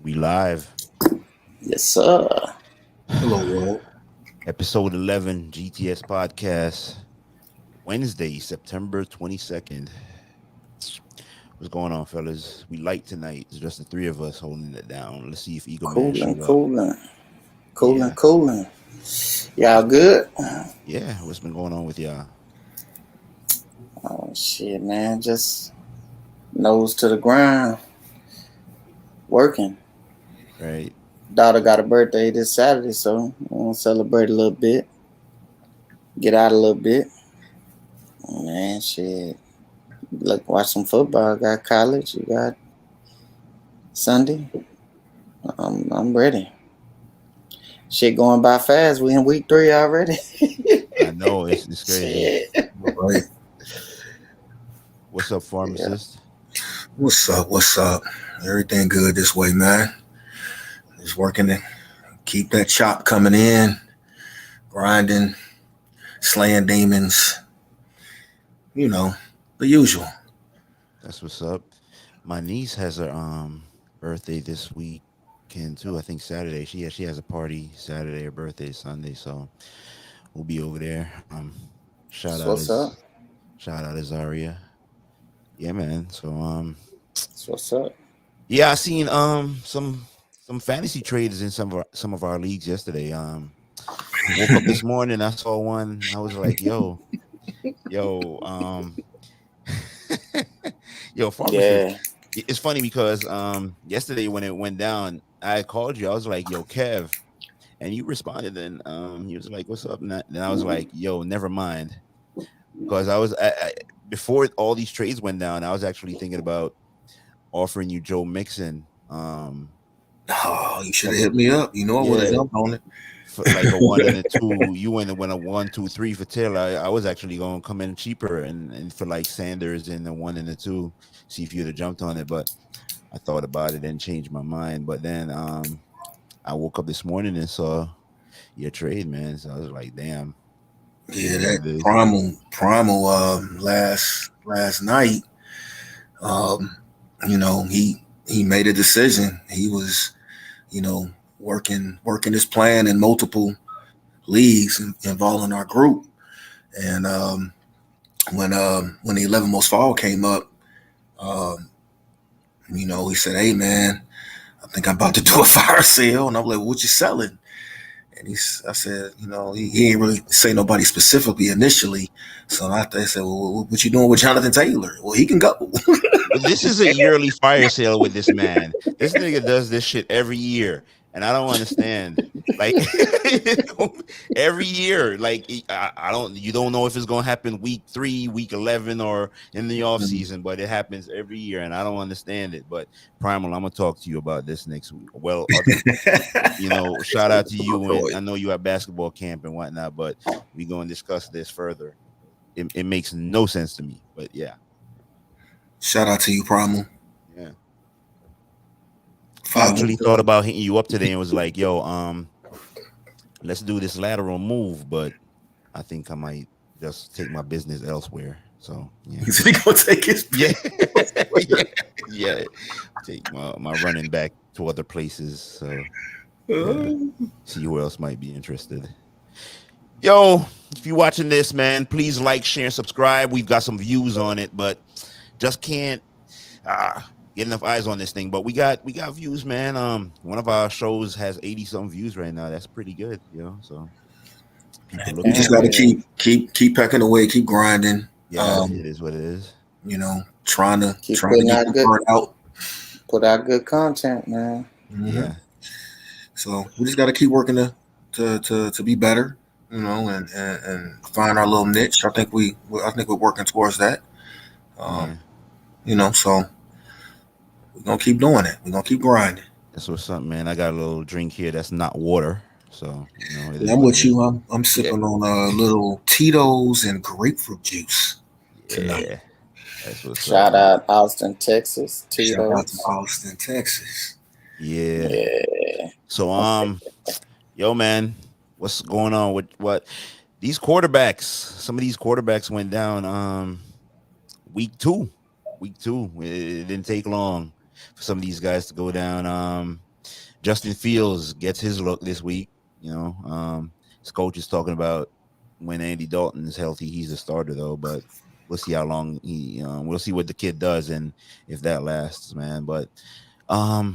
We live. Yes, sir. Hello, world. Episode 11, GTS Podcast. Wednesday, September 22nd. What's going on, fellas? We light tonight. It's just the three of us holding it down. Let's see if Eagle Man shoot up. Cooling. Y'all good? Yeah, what's been going on with y'all? Oh, shit, man. Just nose to the ground. Working. Right. Daughter got a birthday this Saturday, so we're going to celebrate a little bit. Get out a little bit. Man, shit. Look, watch some football. Got college. You got Sunday. I'm ready. Shit going by fast. We in week 3 already. I know, it's crazy. Shit. Right. What's up, pharmacist? What's up? Everything good this way, man. Just working to keep that chop coming in, grinding, slaying demons. You know, the usual. That's what's up. My niece has her birthday this weekend too. I think Saturday. She has a party Saturday. Her birthday is Sunday, so we'll be over there. Shout out to Zaria. Yeah, man. So That's what's up. yeah, I seen some fantasy trades in some of our leagues yesterday. Woke up this morning, I saw one. I was like, yo, pharmacist. Yeah. It's funny because yesterday when it went down, I called you. I was like, yo, Kev, and you responded, and he was like, what's up? And then I was like, yo, never mind, because I was before all these trades went down, I was actually thinking about offering you Joe Mixon. Oh, you should have hit me up. You know, I would have jumped on it. For like a 1 and a 2. You went a 1, 2, 3 for Taylor. I was actually going to come in cheaper and for like Sanders in the 1 and a 2, see if you'd have jumped on it. But I thought about it and changed my mind. But then I woke up this morning and saw your trade, man. So I was like, damn. Yeah, that primal last night. You know, he made a decision. He was, you know, working his plan in multiple leagues involving our group. And when the 11 most fall came up, you know, he said, hey man, I think I'm about to do a fire sale. And I'm like, what you selling? And I said, you know, he ain't really say nobody specifically initially. So I said, well, what you doing with Jonathan Taylor? Well, he can go. This is a yearly fire sale with this man. This nigga does this shit every year, and I don't understand. Like every year, like I don't. You don't know if it's gonna happen week 3, week 11, or in the off season, but it happens every year, and I don't understand it. But Primal, I'm gonna talk to you about this next week. Well, you know, shout out to you, and I know you at basketball camp and whatnot, but we gonna discuss this further. It makes no sense to me, but yeah. Shout out to you, Primal. Yeah. I actually thought about hitting you up today and was like, yo, let's do this lateral move, but I think I might just take my business elsewhere. So yeah. He's gonna take his yeah. Take my running back to other places. So see who else might be interested. Yo, if you're watching this, man, please like, share, and subscribe. We've got some views on it, but just can't get enough eyes on this thing. But we got views, man. One of our shows has 80-something views right now. That's pretty good, you know. So you just gotta keep packing away, keep grinding. Yeah, it is what it is. You know, trying to get out. Put out good content, man. Mm-hmm. Yeah. So we just gotta keep working to be better, you know, and find our little niche. I think we're working towards that. You know, so we're gonna keep doing it. We're gonna keep grinding. That's what's up, man. I got a little drink here that's not water, so you know. I'm with you. I'm sipping on a little Tito's and grapefruit juice tonight. Yeah. That's what's Shout out Austin, Texas. Tito's. Shout out to Austin, Texas. Yeah. So yo, man, what's going on with what these quarterbacks? Some of these quarterbacks went down week two. It didn't take long for some of these guys to go down. Justin Fields gets his look this week. His coach is talking about when Andy Dalton is healthy, he's the starter though. But we'll see how long we'll see what the kid does and if that lasts, man. But I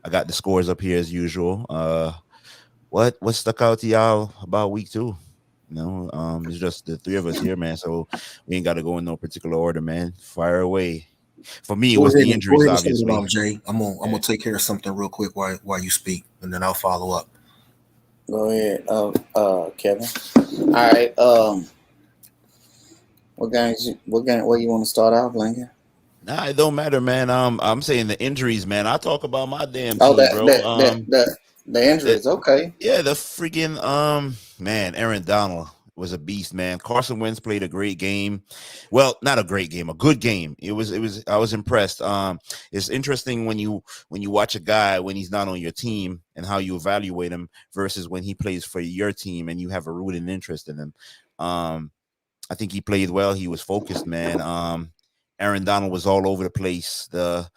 got the scores up here as usual. What stuck out to y'all about week 2? It's just the three of us here, man. So we ain't got to go in no particular order, man. Fire away. For me, it was the injuries, obviously. Jay. I'm gonna take care of something real quick while you speak, and then I'll follow up. Go ahead, Kevin. All right. Where you want to start off, Lincoln? Nah, it don't matter, man. I'm saying the injuries, man. I talk about my damn team, bro. The injuries, okay. Yeah, the freaking man, Aaron Donald was a beast, man. Carson Wentz played a great game. Well, not a great game, a good game. It was I was impressed. It's interesting when you watch a guy when he's not on your team and how you evaluate him versus when he plays for your team and you have a rooted interest in him. I think he played well. He was focused, man. Aaron Donald was all over the place. The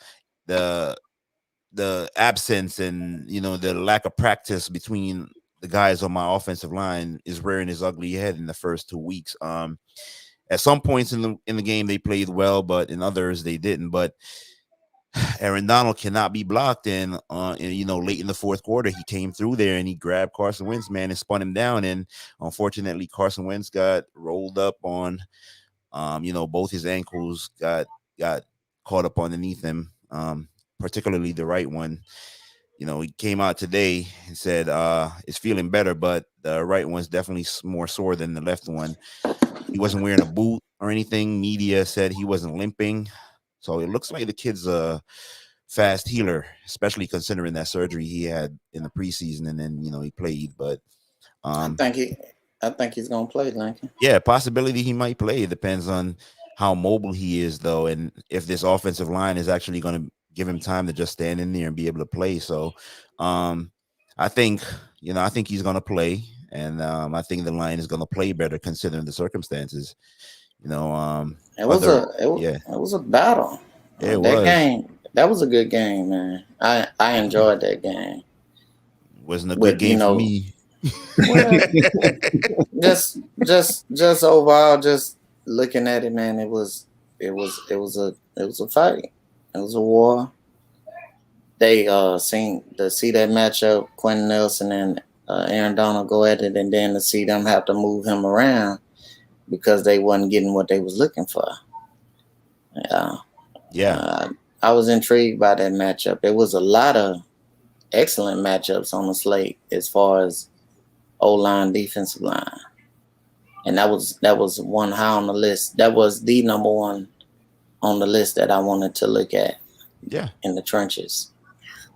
absence and the lack of practice between the guys on my offensive line is rearing his ugly head in the first 2 weeks. At some points in the game they played well, but in others they didn't. But Aaron Donald cannot be blocked, and late in the fourth quarter he came through there and he grabbed Carson Wentz, man, and spun him down. And unfortunately, Carson Wentz got rolled up on. Both his ankles got caught up underneath him, particularly the right one. He came out today and said it's feeling better, but the right one's definitely more sore than the left one. He wasn't wearing a boot or anything. Media said he wasn't limping. So it looks like the kid's a fast healer, especially considering that surgery he had in the preseason and then, he played. But I think he's going to play, Lincoln. Yeah, possibility he might play. It depends on how mobile he is, though, and if this offensive line is actually going to give him time to just stand in there and be able to play. So I think he's going to play, and I think the line is going to play better considering the circumstances. It was a battle. Yeah, that was a good game, man. I enjoyed that game. Wasn't a good game for me. Well, just overall, just looking at it, man, it was a fight. It was a war. They see that matchup, Quentin Nelson and Aaron Donald go at it, and then to see them have to move him around because they wasn't getting what they was looking for. I was intrigued by that matchup. There was a lot of excellent matchups on the slate as far as O-line, defensive line. And that was one high on the list. That was the number one on the list that I wanted to look at. Yeah. In the trenches.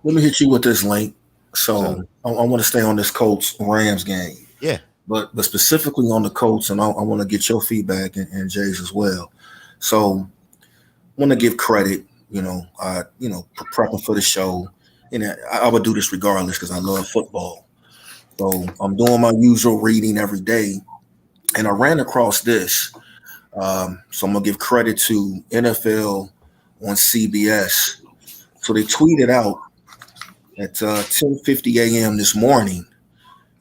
Let me hit you with this link. So I want to stay on this Colts-Rams game. Yeah. But specifically on the Colts, and I want to get your feedback and Jay's as well. So I want to give credit, prepping for the show. I would do this regardless because I love football. So I'm doing my usual reading every day, and I ran across this. So I'm going to give credit to NFL on CBS. So they tweeted out at 10:50 a.m. this morning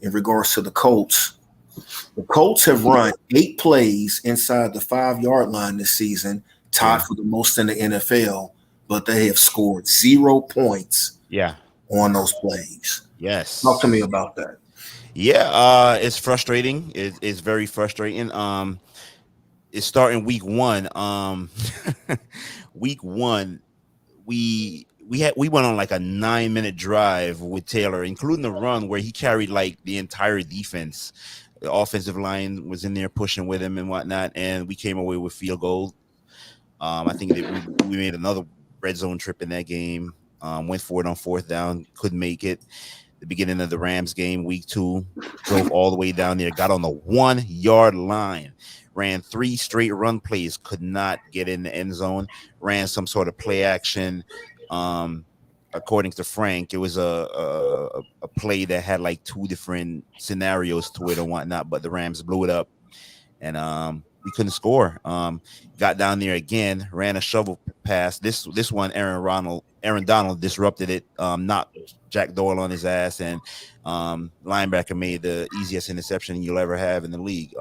in regards to the Colts. The Colts have run 8 plays inside the 5-yard line this season, tied for the most in the NFL, but they have scored 0 points on those plays. Yes. Talk to me about that. Yeah, it's frustrating. It's very frustrating. It's starting week 1. Week 1, we went on like a 9-minute drive with Taylor, including the run where he carried like the entire defense. The offensive line was in there pushing with him and whatnot, and we came away with field goal. I think that we made another red zone trip in that game. Went for it on 4th down, couldn't make it. The beginning of the Rams game, week 2, drove all the way down there, got on the 1-yard line, ran 3 straight run plays, could not get in the end zone, ran some sort of play action. According to Frank, it was a play that had like 2 different scenarios to it and whatnot, but the Rams blew it up. And we couldn't score. Got down there again, ran a shovel pass. This one, Aaron Donald disrupted it, knocked Jack Doyle on his ass, and linebacker made the easiest interception you'll ever have in the league.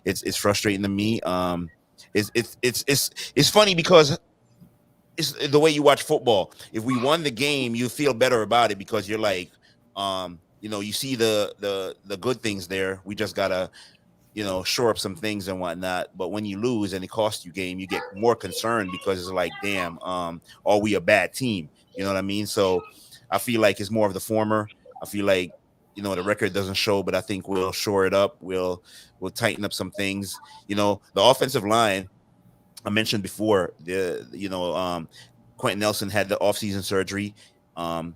It's frustrating to me. It's funny because it's the way you watch football. If we won the game, you feel better about it because you're like, you see the good things there. We just gotta, shore up some things and whatnot. But when you lose and it costs you game, you get more concerned because it's like, damn, are we a bad team? You know what I mean? So I feel like it's more of the former. I feel like, the record doesn't show, but I think we'll shore it up. We'll tighten up some things. The offensive line I mentioned before, Quentin Nelson had the offseason surgery. What's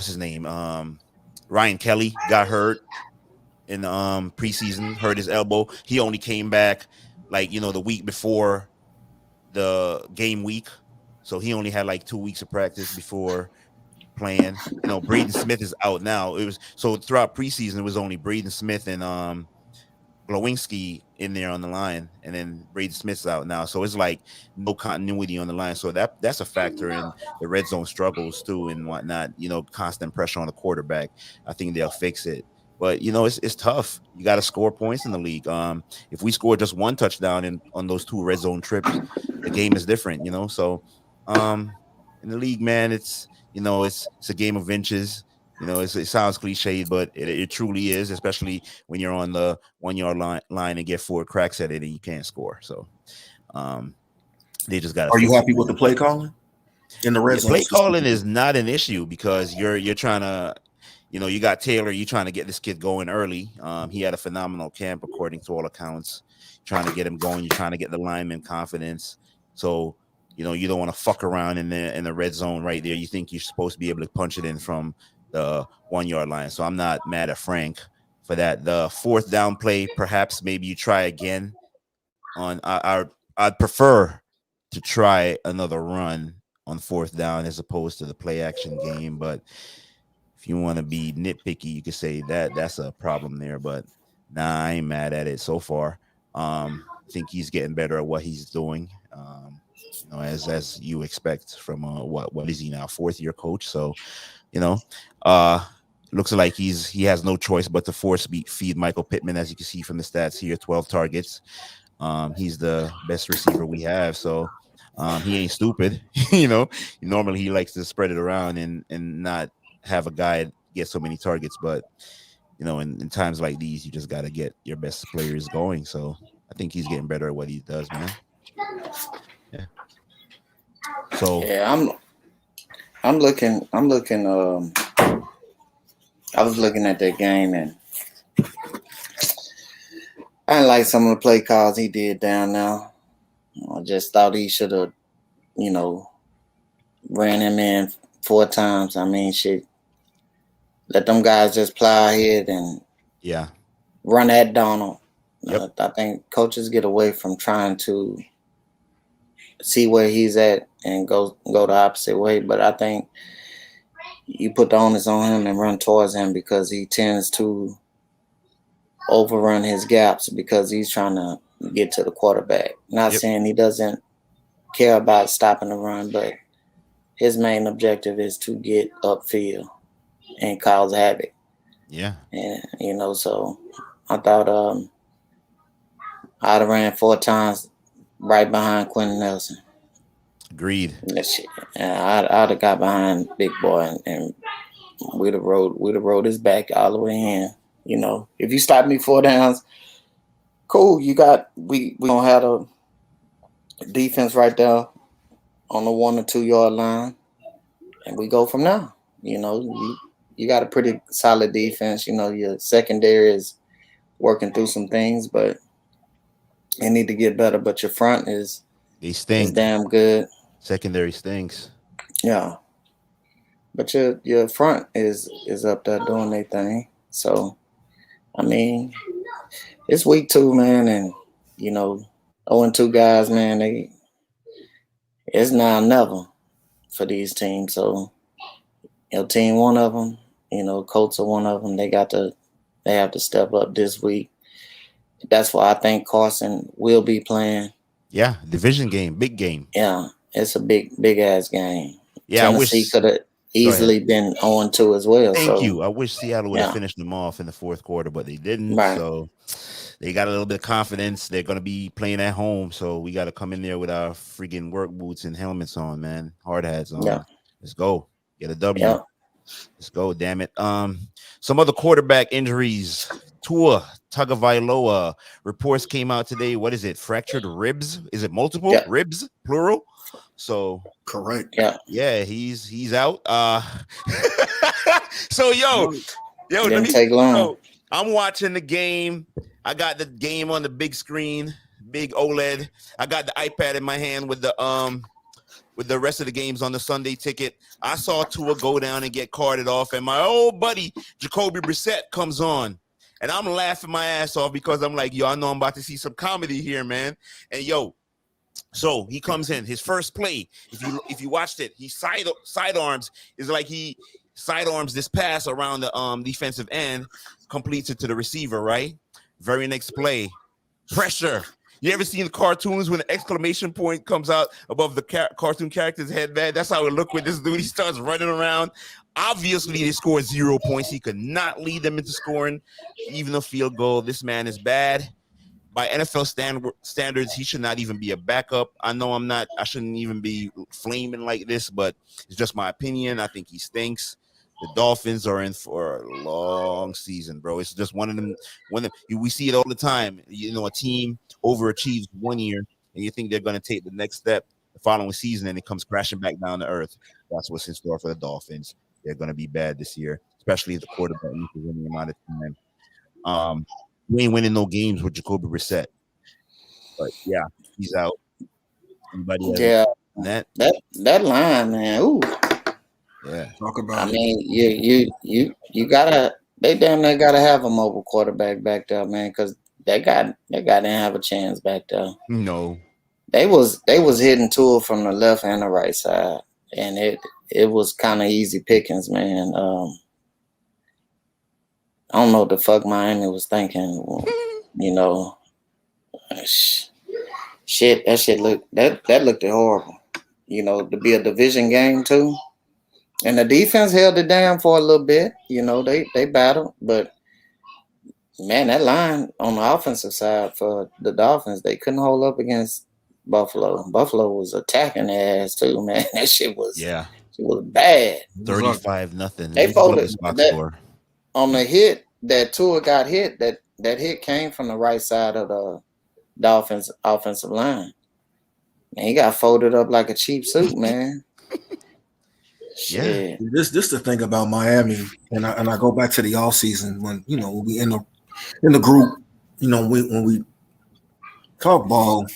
his name? Ryan Kelly got hurt in preseason, hurt his elbow. He only came back the week before the game week. So he only had 2 weeks of practice before playing. Braden Smith is out now. So throughout preseason, it was only Braden Smith and Glowinski in there on the line, and then Braden Smith's out now. So it's no continuity on the line. So that's a factor in the red zone struggles too and whatnot. Constant pressure on the quarterback. I think they'll fix it. But it's tough. You got to score points in the league. If we score just one touchdown on those 2 red zone trips, the game is different. So in the league, man, it's a game of inches. It sounds cliched, but it truly is, especially when you're on the 1 yard line and get 4 cracks at it and you can't score. So they just got. Are you happy with the play calling in the red zone? Play calling is not an issue because you're trying to. You got Taylor. You're trying to get this kid going early. He had a phenomenal camp, according to all accounts. Trying to get him going. You're trying to get the lineman confidence. So you don't want to fuck around in the red zone right there. You think you're supposed to be able to punch it in from the 1 yard line. So I'm not mad at Frank for that. The 4th down play, perhaps maybe you try again. I'd prefer to try another run on 4th down as opposed to the play action game, but if you want to be nitpicky, you could say that's a problem there, but I ain't mad at it so far. I think he's getting better at what he's doing. As you expect from what is he now, 4th year coach? So, looks like he has no choice but to force feed Michael Pittman, as you can see from the stats here, 12 targets. He's the best receiver we have, so he ain't stupid. Normally he likes to spread it around and not have a guy get so many targets, but in times like these, you just got to get your best players going. So I think he's getting better at what he does, man. Yeah. So yeah, I'm looking. I was looking at that game and I didn't like some of the play calls he did down there. I just thought he should have, ran him in 4 times. I mean, shit. Let them guys just plow ahead and run at Donald. Yep. I think coaches get away from trying to see where he's at and go the opposite way. But I think you put the onus on him and run towards him because he tends to overrun his gaps because he's trying to get to the quarterback. Not saying he doesn't care about stopping the run, but his main objective is to get upfield and cause havoc. Yeah. And, so I thought I'd have ran 4 times right behind Quentin Nelson. Agreed. I'd have got behind Big Boy and we'd have rode his back all the way in. If you stop me 4 downs, cool. We don't have a defense right there on the 1 or 2 yard line, and we go from there. You got a pretty solid defense. Your secondary is working through some things, but they need to get better. But your front is damn good. Secondary stinks. Yeah, but your front is up there doing their thing. So, I mean, it's week 2, man, and 0-2 guys, man. It's now or never for these teams. So, team one of them. Colts are one of them. They have to step up this week. that's why I think Carson will be playing. Yeah, division game, big game. Yeah, it's a big ass game. Yeah, I Tennessee wish. could have Go ahead. easily been 0-2 as well. Thank So you. I wish Seattle would have yeah, finished them off in the fourth quarter, but they didn't. right. So they got a little bit of confidence. They're going to be playing at home. So we got to come in there with our freaking work boots and helmets on, man. Hard hats on. Yeah, Let's go. Get a W. yeah. Let's go, damn it. Some other quarterback injuries. Tua Tagovailoa reports came out today. What is it? Fractured ribs? Is it multiple Yeah. ribs, plural? So Correct. Yeah, he's out. So yo, let didn't me take long. so I'm watching the game. I got the game on the big screen, big OLED. I got the iPad in my hand with the rest of the games on the Sunday ticket. I saw Tua go down and get carted off, and my old buddy Jacoby Brissett comes on, and I'm laughing my ass off because I'm like, yo, I know I'm about to see some comedy here, man. And yo, so he comes in, his first play. If you watched it, he sidearms is like he sidearms this pass around the defensive end, completes it to the receiver, right? Very next play, pressure. You ever seen the cartoons when the exclamation point comes out above the cartoon character's head, man? That's how it looked with this dude. He starts running around. Obviously, they scored 0 points. He could not lead them into scoring even a field goal. This man is bad. By NFL standards, he should not even be a backup. I know I shouldn't even be flaming like this, but it's just my opinion. I think he stinks. The Dolphins are in for a long season, bro. It's just one of them. We see it all the time. You know, a team overachieves 1 year, and you think they're going to take the next step the following season, and it comes crashing back down to earth. That's what's in store for the Dolphins. They're going to be bad this year, especially if the quarterback misses any amount of time. We ain't winning no games with Jacoby Brissett, but yeah, he's out. Anybody Yeah, that line, man. Ooh. Yeah. Talk about I mean, you gotta. They damn near gotta have a mobile quarterback back there, man, because that guy didn't have a chance back there. No. They was hitting Tua from the left and the right side, and it was kind of easy pickings, man. I don't know what the fuck Miami was thinking. You know, shit. That shit looked horrible. You know, to be a division game too. And the defense held it down for a little bit. You know, they battled, but man, that line on the offensive side for the Dolphins, they couldn't hold up against Buffalo. Buffalo was attacking their ass too, man. That shit was it was bad. 35-0. They folded that, on the hit that Tua got hit. That hit came from the right side of the Dolphins offensive line. And he got folded up like a cheap suit, man. Yeah, this the thing about Miami, and I go back to the off season when we in the group, when we talk ball,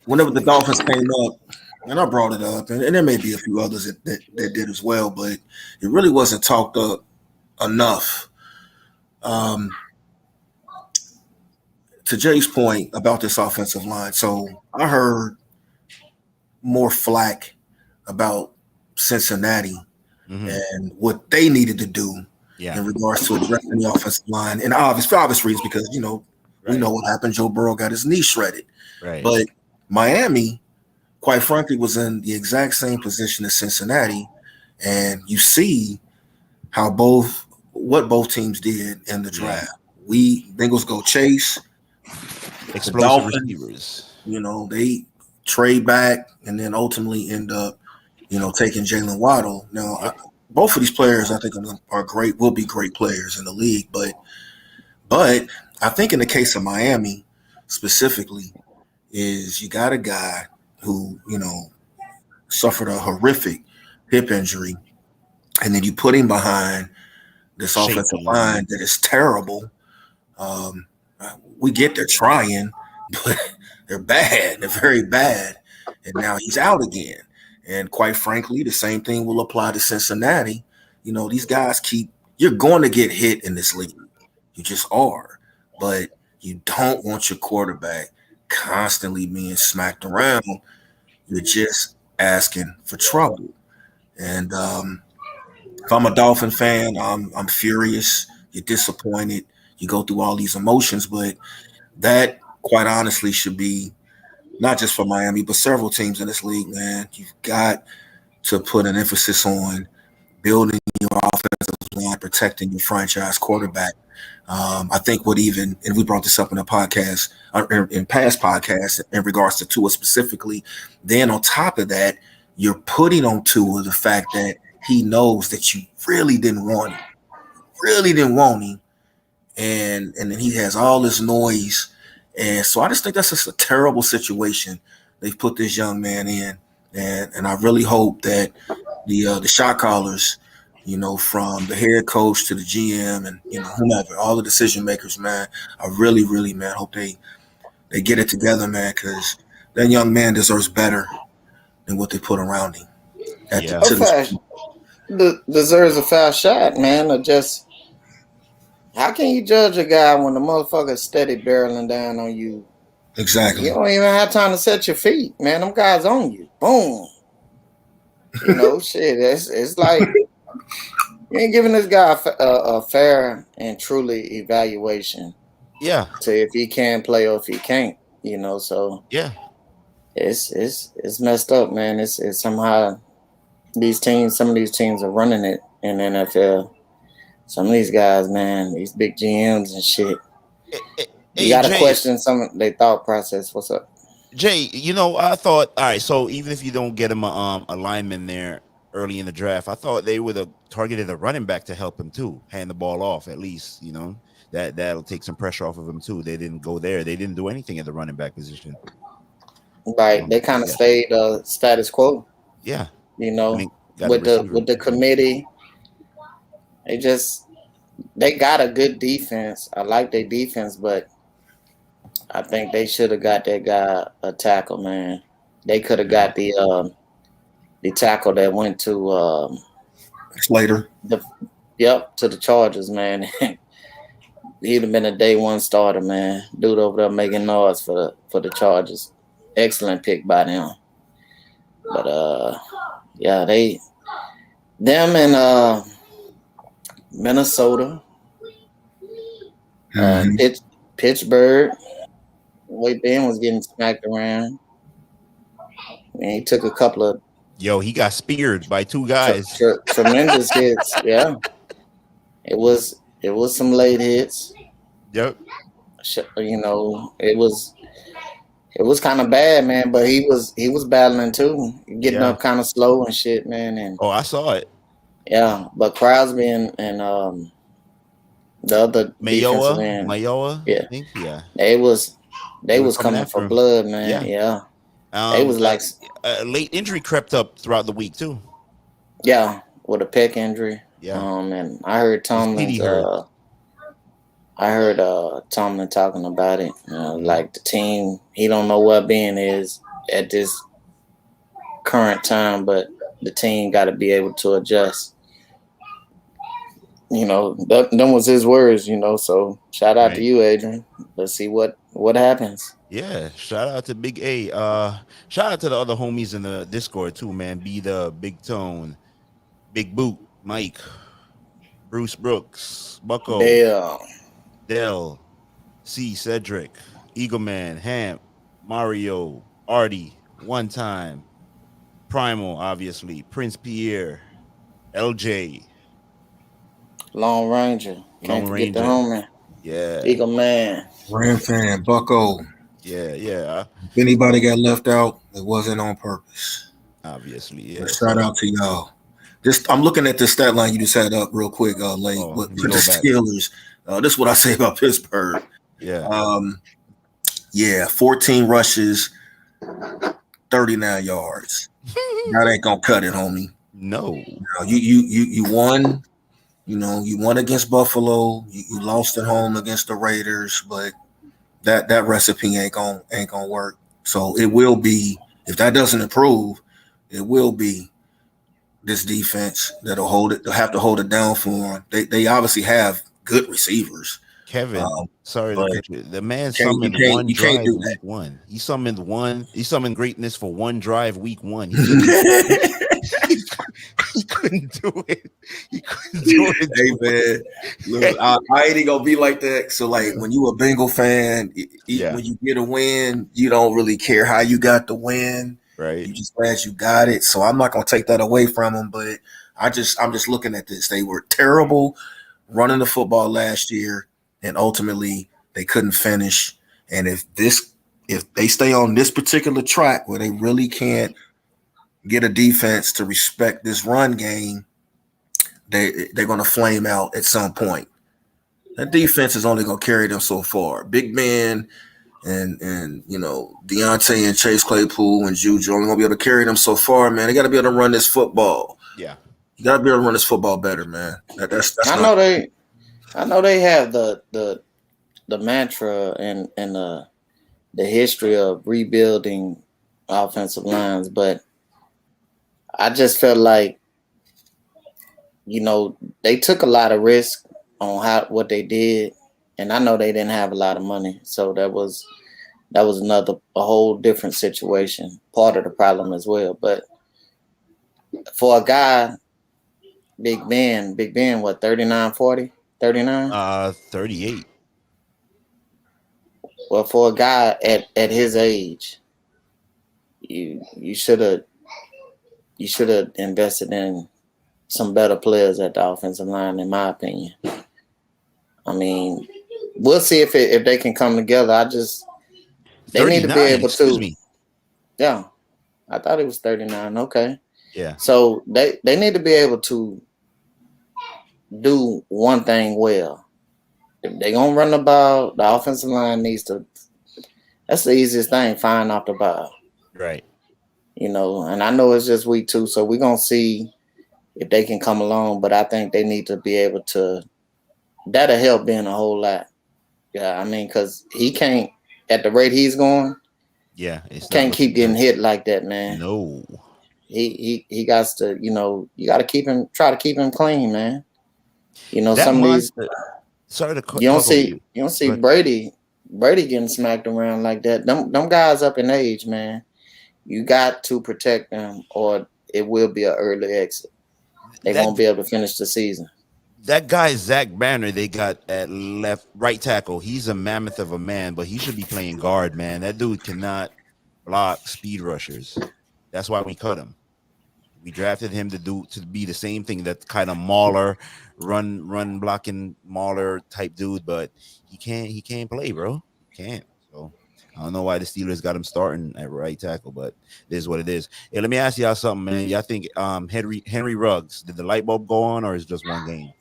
whenever the Dolphins came up, and I brought it up, and there may be a few others that did as well, but it really wasn't talked up enough. To Jay's point about this offensive line, so I heard more flack about Cincinnati and what they needed to do in regards to addressing the offensive line, and for obvious reasons, because we know what happened. Joe Burrow got his knee shredded, right? But Miami, quite frankly, was in the exact same position as Cincinnati, and you see how what both teams did in the draft. Bengals go chase explosive receivers. They trade back and then ultimately end up taking Jalen Waddle. Now, both of these players, I think, are great. Will be great players in the league, but I think in the case of Miami specifically, is you got a guy who suffered a horrific hip injury, and then you put him behind this offensive line that is terrible. We get they're trying, but they're bad. They're very bad, and now he's out again. And quite frankly, the same thing will apply to Cincinnati. These guys you're going to get hit in this league. You just are. But you don't want your quarterback constantly being smacked around. You're just asking for trouble. And if I'm a Dolphin fan, I'm furious. You're disappointed. You go through all these emotions, but that quite honestly should be not just for Miami, but several teams in this league, man. You've got to put an emphasis on building your offensive line, protecting your franchise quarterback. I think and we brought this up in a podcast, in past podcasts, in regards to Tua specifically. Then on top of that, you're putting on Tua the fact that he knows that you really didn't want him, and then he has all this noise, and so I just think that's just a terrible situation they've put this young man in, and I really hope that the shot callers, from the head coach to the GM and whomever, all the decision makers, man, I really, really, man, hope they get it together, man, because that young man deserves better than what they put around him. Deserves a foul shot, man, or just. How can you judge a guy when the motherfucker's steady barreling down on you? Exactly. You don't even have time to set your feet, man. Them guys on you. Boom. Shit. It's like you ain't giving this guy a fair and truly evaluation. Yeah. To if he can play or if he can't. So yeah, it's messed up, man. It's somehow some of these teams are running it in the NFL. Some of these guys, man, these big GMs and shit. You got to question some of their thought process. What's up? Jay, I thought, all right, so even if you don't get him a lineman there early in the draft, I thought they would have targeted a running back to help him too, hand the ball off at least, that'll take some pressure off of him too. They didn't go there. They didn't do anything at the running back position. Right. They kind of stayed status quo. Yeah. With the committee. They got a good defense. I like their defense, but I think they should have got that guy a tackle, man. They could have got the tackle that went to Slater. To the Chargers, man. He'd have been a day one starter, man. Dude over there making noise for the Chargers. Excellent pick by them. But them and Minnesota, Pittsburgh. Wade Ben was getting smacked around, and he took a couple of. He got speared by two guys. Tremendous hits. Yeah, it was some late hits. Yep. It was kind of bad, man. But he was battling too, getting up kind of slow and shit, man. And I saw it. Yeah, but Crosby and the other Mayowa, yeah, I think, yeah, they was coming for blood, man. Yeah. They was like late injury crept up throughout the week too. Yeah, with a pec injury. Yeah. And I heard Tomlin. Tomlin talking about it. Like the team, he don't know what Ben is at this current time, but the team got to be able to adjust. Them was his words. So shout out to you, Adrian. Let's see what happens. Yeah, shout out to Big A. Shout out to the other homies in the Discord too, man. Be the Big Tone, Big Boot, Mike, Bruce Brooks, Bucko, Dell, C, Cedric, Eagle Man, Hamp, Mario, Artie, One Time, Primal, obviously, Prince Pierre, LJ, Lone Ranger, can't forget the homie. Yeah, Eagle Man, Ram fan, Bucko. Yeah. If anybody got left out, it wasn't on purpose. Obviously, yeah. Shout out to y'all. I'm looking at the stat line you just had up real quick, Lane. For the Steelers, this is what I say about Pittsburgh. Yeah. 14 rushes, 39 yards. That ain't gonna cut it, homie. No. You won. You won against Buffalo. You lost at home against the Raiders, but that recipe ain't gonna work. So it will be, if that doesn't improve, it will be this defense that'll hold it. They'll have to hold it down for them. They obviously have good receivers. Kevin, sorry to cut you. The man summoned one drive week one. He summoned greatness for one drive week one. he couldn't do it. He couldn't do it. Hey man, look, I ain't even gonna be like that. So like, when you a Bengal fan, Yeah. when you get a win, you don't really care how you got the win. Right. You just glad you got it. So I'm not gonna take that away from them. But I'm just looking at this. They were terrible running the football last year, and ultimately they couldn't finish. And if they stay on this particular track where they really can't get a defense to respect this run game, they're going to flame out at some point. That defense is only going to carry them so far. Big Ben and Deontay and Chase Claypool and Juju only going to be able to carry them so far, man. They got to be able to run this football. Yeah. You got to be able to run this football better, man. That's I know they have the mantra and the history of rebuilding offensive lines, but I just felt like, they took a lot of risk on what they did, and I know they didn't have a lot of money, so that was a whole different situation, part of the problem as well. But for a guy, Big Ben, what, 39, 40, 39? 38. Well, for a guy at his age, you should have invested in some better players at the offensive line, in my opinion. I mean, we'll see if they can come together. They need to be able to. Me. Yeah, I thought it was 39. Okay. Yeah. So they need to be able to do one thing well. If they're gonna run the ball, the offensive line needs to. That's the easiest thing, firing off the ball. Right. And I know it's just week 2, so we're gonna see if they can come along. But I think they need to be able to. That'll help Ben a whole lot. Yeah, I mean, because he can't, at the rate he's going. Yeah, can't keep getting hit like that, man. No. He got to, you got to try to keep him clean, man. Some of these. Sorry to cut. You don't see Brady getting smacked around like that. Them guys up in age, man. You got to protect them, or it will be an early exit. They won't be able to finish the season. That guy Zach Banner they got at right tackle. He's a mammoth of a man, but he should be playing guard, man. That dude cannot block speed rushers. That's why we cut him. We drafted him to be the same thing, that kind of mauler, run blocking mauler type dude, but he can't play, bro. He can't. So I don't know why the Steelers got him starting at right tackle, but it is what it is. Hey, let me ask y'all something, man. Y'all think Henry Ruggs, did the light bulb go on, or is it just one game?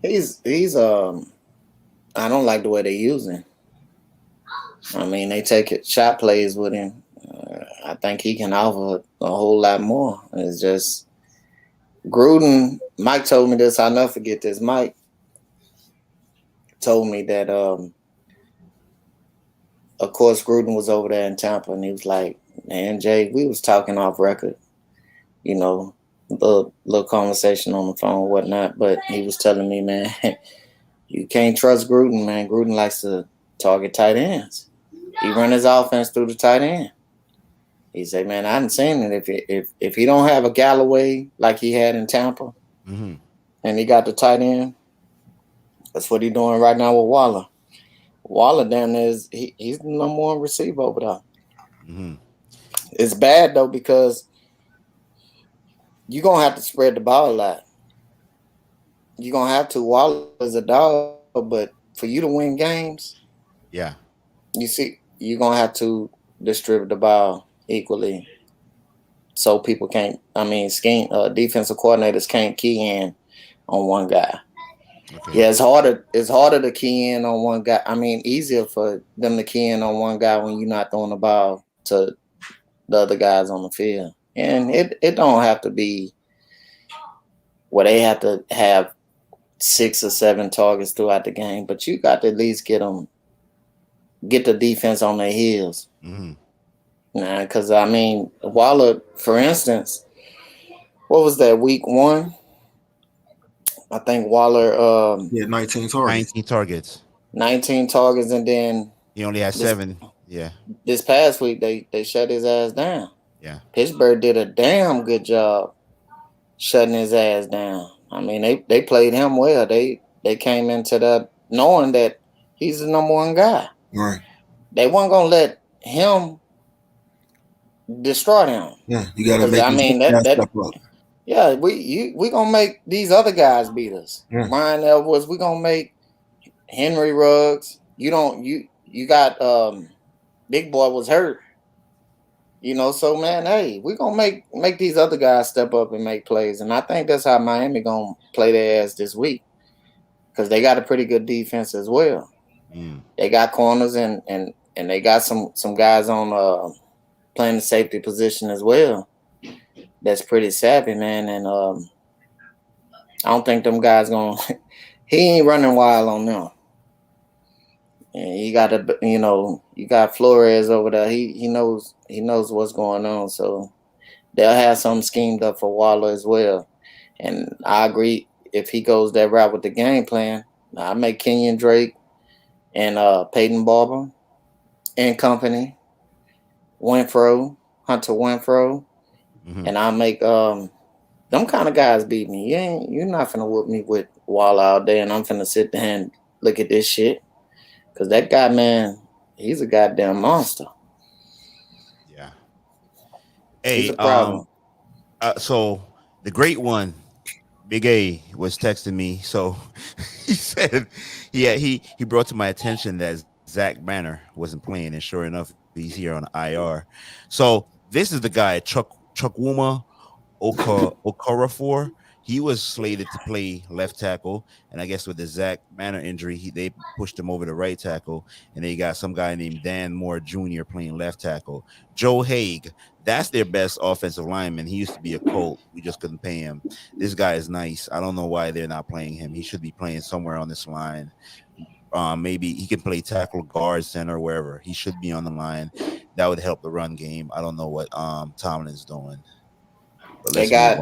He's I don't like the way they use him. I mean, they take shot plays with him. I think he can offer a whole lot more. It's just Gruden. Mike told me this. I'll never forget this. Mike told me that, of course, Gruden was over there in Tampa, and he was like, "Man, Jay, we was talking off record, little conversation on the phone, whatnot." But he was telling me, man, you can't trust Gruden, man. Gruden likes to target tight ends. He run his offense through the tight end. He said, man, I hadn't seen it. If he don't have a Galloway like he had in Tampa, mm-hmm. and he got the tight end, that's what he's doing right now with Waller. Waller down there he's the number one receiver over there. Mm-hmm. It's bad though, because you're gonna have to spread the ball a lot. You're gonna have to. Waller is a dog, but for you to win games, yeah, you're gonna have to distribute the ball equally, so people can't. I mean, defensive coordinators can't key in on one guy. Okay. Yeah, it's harder to key in on one guy. I mean, easier for them to key in on one guy when you're not throwing the ball to the other guys on the field. And it don't have to be where they have to have 6 or 7 targets throughout the game, but you got to at least get the defense on their heels. Mm-hmm. Nah, because I mean, Waller, for instance, what was that, week 1? I think Waller 19 targets. 19 targets, and then he only had 7. Yeah. This past week they shut his ass down. Yeah. Pittsburgh did a damn good job shutting his ass down. I mean, they played him well. They came into that knowing that he's the number one guy. Right. They weren't gonna let him destroy them. Yeah, you got to Because make I these mean guys that step up. yeah, we gonna make these other guys beat us. Yeah. Brian Edwards, we gonna make Henry Ruggs. You got Big Boy was hurt. So man, hey, we gonna make these other guys step up and make plays. And I think that's how Miami gonna play their ass this week. Because they got a pretty good defense as well. Mm. They got corners and they got some guys on playing the safety position as well. That's pretty savvy, man. And I don't think them guys gonna. He ain't running wild on them. And you got Flores over there. He knows what's going on. So they'll have something schemed up for Waller as well. And I agree, if he goes that route with the game plan, I make Kenyon Drake and Peyton Barber and company, Hunter Winfro, and I make them kind of guys beat me. You're not finna whoop me with Waller out there, and I'm finna sit there and look at this shit. Because that guy, man, he's a goddamn monster. Yeah. Hey, he's a problem. So the great one, Big A, was texting me. So he said, he brought to my attention that Zach Banner wasn't playing, and sure enough, he's here on IR. So this is the guy, Chukwuma Okorafor. He was slated to play left tackle, and I guess with the Zach Banner injury, they pushed him over to right tackle, and they got some guy named Dan Moore Jr. playing left tackle. Joe Haig, that's their best offensive lineman. He used to be a Colt. We just couldn't pay him. This guy is nice. I don't know why they're not playing him. He should be playing somewhere on this line. Maybe he can play tackle, guard, center, wherever. He should be on the line. That would help the run game. I don't know what Tomlin's doing. They had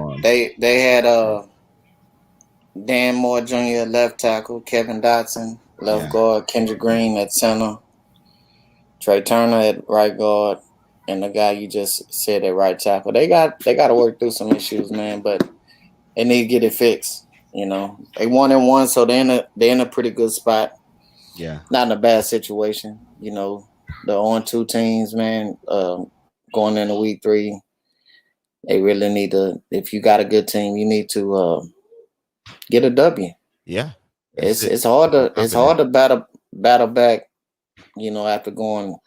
Dan Moore Jr. left tackle, Kevin Dotson left guard, Kendrick Green at center, Trey Turner at right guard, and the guy you just said at right tackle. They got to work through some issues, man, but they need to get it fixed. They 1-1, so they're in a pretty good spot. Yeah, not in a bad situation. The 0-2 teams, man, going into week 3. They really need to. If you got a good team, you need to get a W. Yeah, it's hard to battle back. After going,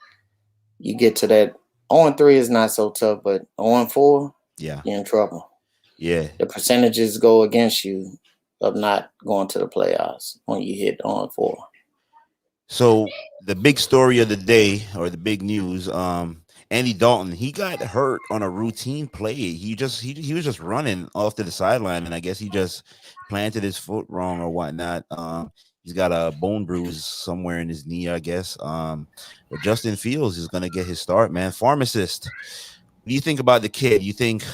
you get to that 0-3 is not so tough, but 0-4, you're in trouble. Yeah, the percentages go against you of not going to the playoffs when you hit 0-4. So the big story of the day, or the big news, Andy Dalton, he got hurt on a routine play. He was just running off to the sideline, and I guess he just planted his foot wrong or whatnot. He's got a bone bruise somewhere in his knee, I guess. But Justin Fields is gonna get his start, man. Pharmacist, what do you think about the kid? You think,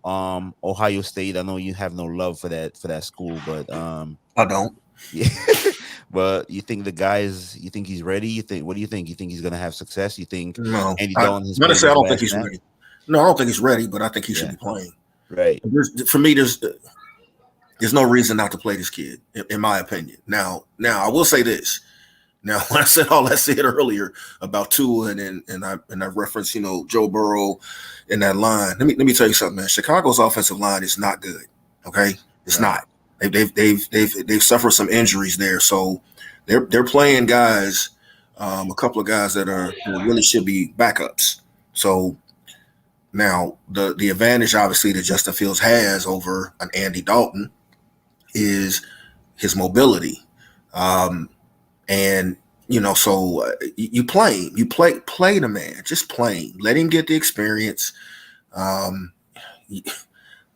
Ohio State? I know you have no love for that school, but I don't. Yeah. But you think you think he's ready? What do you think? You think he's going to have success? You think no? Andy Dalton I don't think he's ready. No, I don't think he's ready, but I think he should be playing. Right. For me, there's no reason not to play this kid, in my opinion. Now, I will say this. Now, when I said all I said earlier about Tua and I referenced, Joe Burrow in that line. Let me tell you something, man. Chicago's offensive line is not good. Okay, it's not. They've suffered some injuries there, so they're playing guys, a couple of guys that really should be backups. So now the advantage, obviously, that Justin Fields has over an Andy Dalton is his mobility, and so you play the man, just play him, let him get the experience.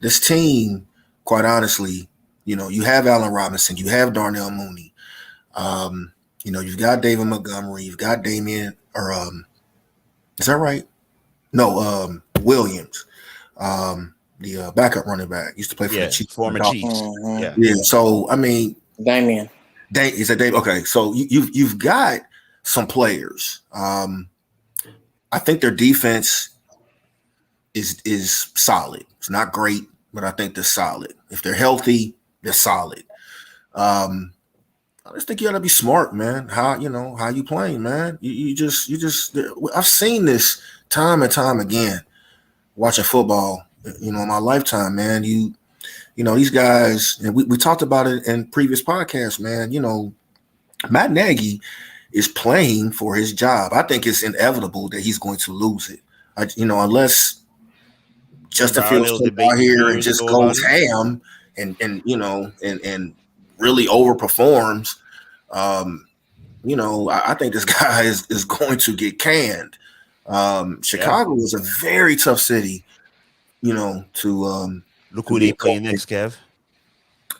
This team, quite honestly. You have Allen Robinson, you have Darnell Mooney, you've got David Montgomery, you've got Damian, is that right? No, Williams, the backup running back, used to play for the Chiefs, former Chiefs. Mm-hmm. Yeah. So I mean, Damian, is that Dave? Okay, so you've got some players. I think their defense is solid. It's not great, but I think they're solid. If they're healthy, they're solid. I just think you gotta be smart, man. How you playing, man. You just I've seen this time and time again watching football, in my lifetime, man. These guys, and we talked about it in previous podcasts, man. Matt Nagy is playing for his job. I think it's inevitable that he's going to lose it. Unless Justin Fields comes out here and just goes ham and really overperforms. I think this guy is going to get canned. Chicago is a very tough city, to look who they play next, Kev.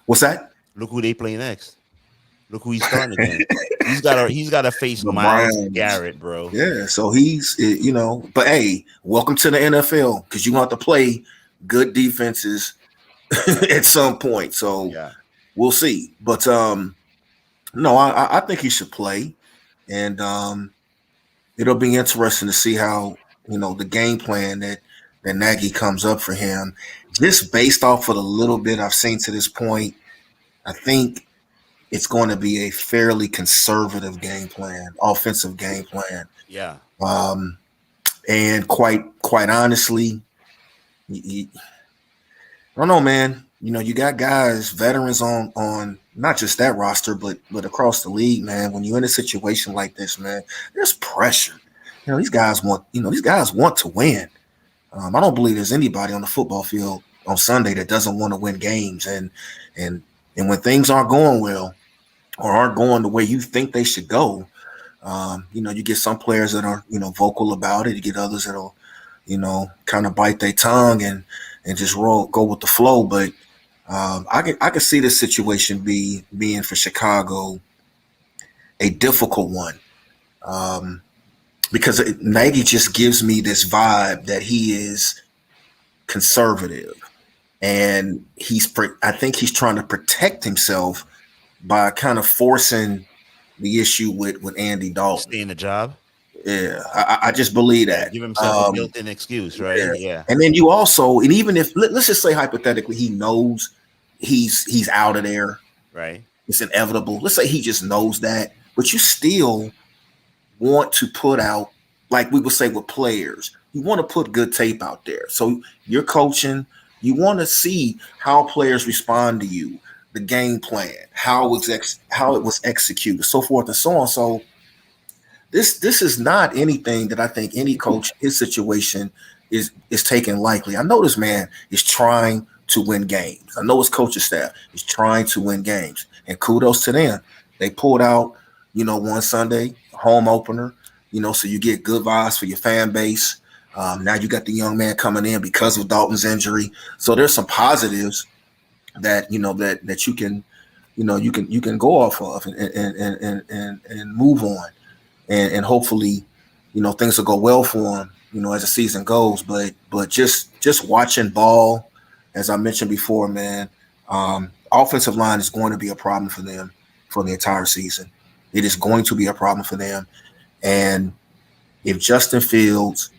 What's that? Look who they play next. Look who he's starting again. He's got to face Myles Garrett, bro. Yeah, so he's but hey, welcome to the NFL because you have to play good defenses at some point. So we'll see. But no, I think he should play, and it'll be interesting to see how the game plan that Nagy comes up for him. Just based off of the little bit I've seen to this point, I think it's going to be a fairly conservative game plan, offensive game plan. Yeah. And quite honestly, I don't know, man. You got guys, veterans on not just that roster, but across the league, man. When you're in a situation like this, man, there's pressure. These guys want to win. I don't believe there's anybody on the football field on Sunday that doesn't want to win games. And when things aren't going well or aren't going the way you think they should go, you get some players that are, vocal about it. You get others that'll, kind of bite their tongue and just go with the flow. But I can see this situation being for Chicago a difficult one. Because Nagy just gives me this vibe that he is conservative, and I think he's trying to protect himself by kind of forcing the issue with Andy Dalton. Stay in the job. Yeah, I just believe that. Give himself a built-in excuse, right? Yeah. And then you also, and even if let's just say hypothetically, he knows he's out of there. Right. It's inevitable. Let's say he just knows that, but you still want to put out, like we would say with players, you want to put good tape out there. So you're coaching, you want to see how players respond to you, the game plan, how it was executed, so forth and so on. So this is not anything that I think any coach, his situation is taken lightly. I know this man is trying to win games. I know his coaching staff is trying to win games, and kudos to them. They pulled out, one Sunday, home opener, so you get good vibes for your fan base. Now you got the young man coming in because of Dalton's injury. So there's some positives that, that you can, you can go off of and move on. And hopefully, things will go well for him, as the season goes. But just watching ball, as I mentioned before, man, offensive line is going to be a problem for them for the entire season. It is going to be a problem for them. And if Justin Fields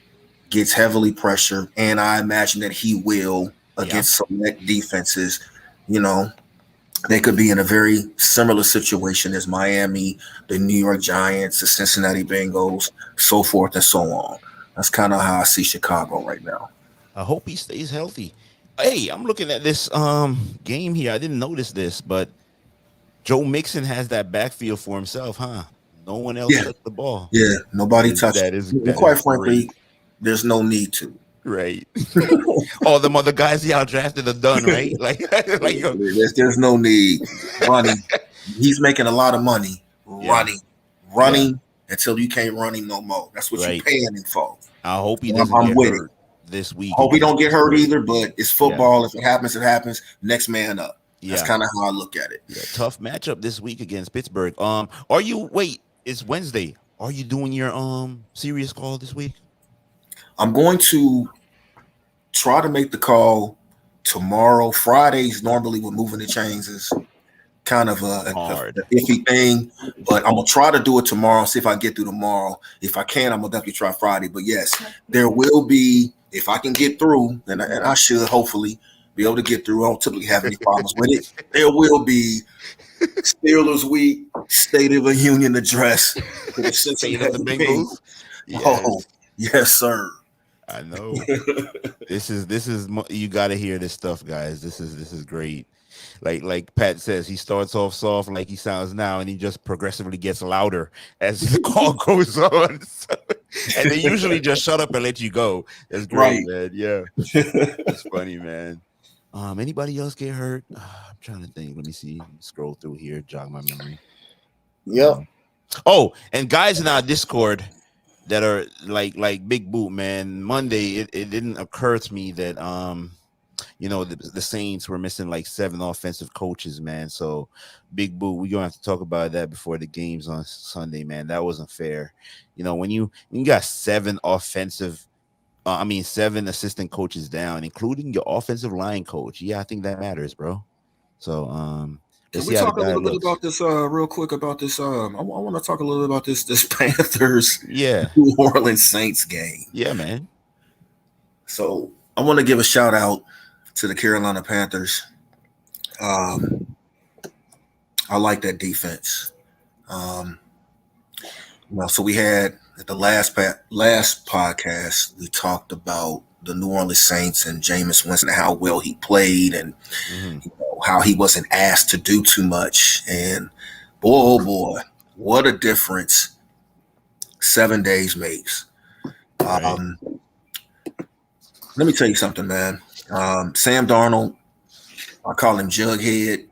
gets heavily pressured, and I imagine that he will against select defenses, they could be in a very similar situation as Miami, the New York Giants, the Cincinnati Bengals, so forth and so on. That's kind of how I see Chicago right now. I hope he stays healthy. Hey, I'm looking at this game here. I didn't notice this, but Joe Mixon has that backfield for himself, huh? No one else touched the ball. Yeah, nobody touched it. Quite frankly, there's no need to. Right. All them other guys he out drafted are done, right? There's no need. Running. He's making a lot of money. Running until you can't run him no more. That's what you're paying him for. I hope he doesn't get hurt this week. Hope he don't get hurt either, but it's football. If it happens, it happens. Next man up. That's kind of how I look at it. Yeah, tough matchup this week against Pittsburgh. It's Wednesday. Are you doing your serious call this week? I'm going to try to make the call tomorrow. Fridays normally with moving the chains is kind of a iffy thing, but I'm gonna try to do it tomorrow. See if I can get through tomorrow. If I can, I'm gonna definitely try Friday. But yes, there will be if I can get through, and I should hopefully be able to get through, I don't typically have any problems with it. There will be Steelers Week State of the Union address to the State of the Cincinnati Bengals. Bengals. Oh, Yes, yes, sir. I know. This is you got to hear this stuff, guys. This is great. Like Pat says, he starts off soft like he sounds now, and he just progressively gets louder as the call goes on. So, and they usually just shut up and let you go. That's great, man. Yeah, it's funny, man. Anybody else get hurt? I'm trying to think. Let me see. Scroll through here, jog my memory. Yep. Oh, and guys in our Discord that are like Big Boot, man. Monday, it didn't occur to me that the Saints were missing like 7 offensive coaches, man. So Big Boot, we're gonna have to talk about that before the games on Sunday, man. That wasn't fair. When you got 7 assistant coaches down, including your offensive line coach. Yeah, I think that matters, bro. So can we talk a little bit about this real quick about this? I want to talk a little bit about this Panthers New Orleans Saints game. Yeah, man. So I want to give a shout out to the Carolina Panthers. I like that defense. So we had at the last podcast, we talked about the New Orleans Saints and Jameis Winston, how well he played, and how he wasn't asked to do too much. And boy, oh boy, what a difference 7 days makes. Right. Let me tell you something, man. Sam Darnold, I call him Jughead.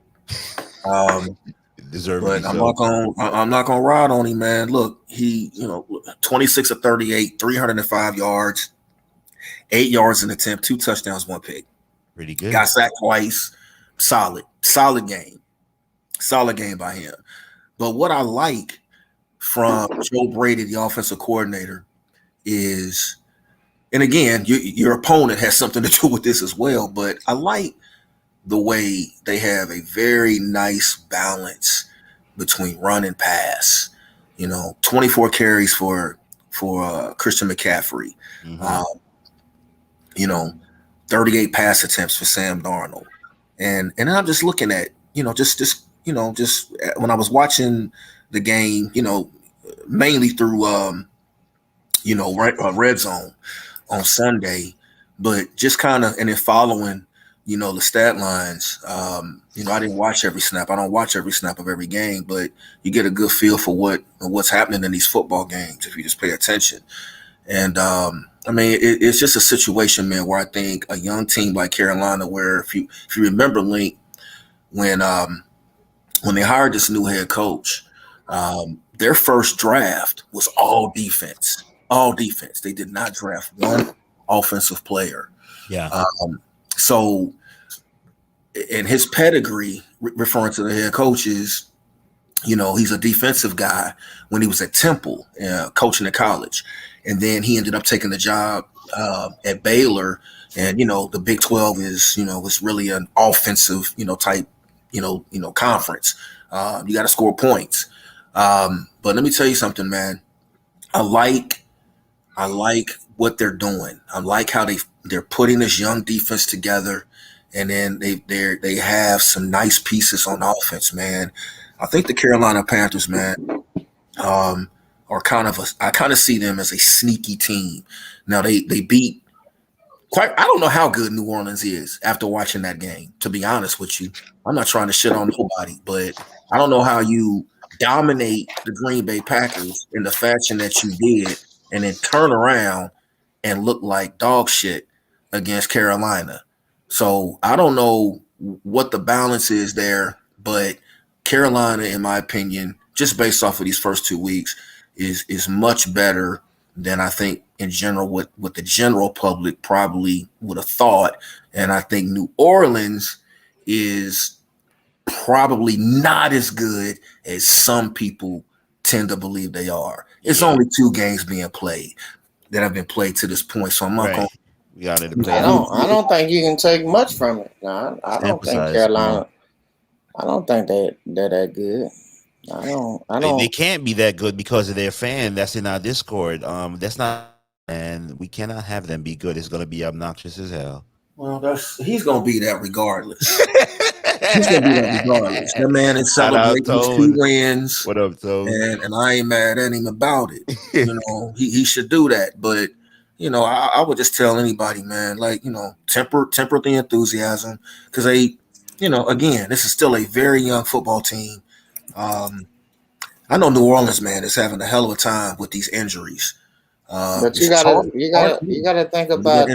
But I'm not gonna ride on him, man. Look, he 26 of 38, 305 yards, 8 yards in attempt, 2 touchdowns, 1 pick. Pretty good. Got sacked twice. Solid game by him. But what I like from Joe Brady, the offensive coordinator, is, and again, your opponent has something to do with this as well, but I like the way they have a very nice balance between run and pass. 24 carries for Christian McCaffrey. 38 pass attempts for Sam Darnold. And I'm just looking at, just when I was watching the game, mainly through Red Zone on Sunday, but just kind of, and then following the stat lines. I didn't watch every snap. I don't watch every snap of every game, but you get a good feel for what's happening in these football games if you just pay attention. And it's just a situation, man, where I think a young team like Carolina, where if you remember, Link, when they hired this new head coach, their first draft was all defense. All defense. They did not draft one offensive player. Yeah. So, in his pedigree, referring to the head coach, is, he's a defensive guy when he was at Temple, coaching at college. And then he ended up taking the job at Baylor. And, the Big 12 is, was really an offensive, type, conference. You got to score points. But let me tell you something, man. I like what they're doing. I like how they're putting this young defense together, and then they have some nice pieces on offense, man. I think the Carolina Panthers, man, are I kind of see them as a sneaky team. Now they beat I don't know how good New Orleans is after watching that game, to be honest with you. I'm not trying to shit on nobody, but I don't know how you dominate the Green Bay Packers in the fashion that you did and then turn around and look like dog shit against Carolina. So I don't know what the balance is there, but Carolina, in my opinion, just based off of these first 2 weeks, is much better than I think in general what the general public probably would have thought. And I think New Orleans is probably not as good as some people tend to believe they are. It's only 2 games being played that have been played to this point, so I'm not going. We got it. I don't think you can take much from it. No, I don't think Carolina. I don't think they're that good. I don't. They can't be that good because of their fan that's in our Discord. That's not and we cannot have them be good. It's gonna be obnoxious as hell. Well, he's gonna be that regardless. He's gonna be that regardless. That man is Shout out celebrating his 2 Tone. wins. What up, Tone? And I ain't mad at him about it. He should do that. But I would just tell anybody, man, like, temper the enthusiasm, because again, this is still a very young football team. I know New Orleans, man, is having a hell of a time with these injuries. But you gotta think about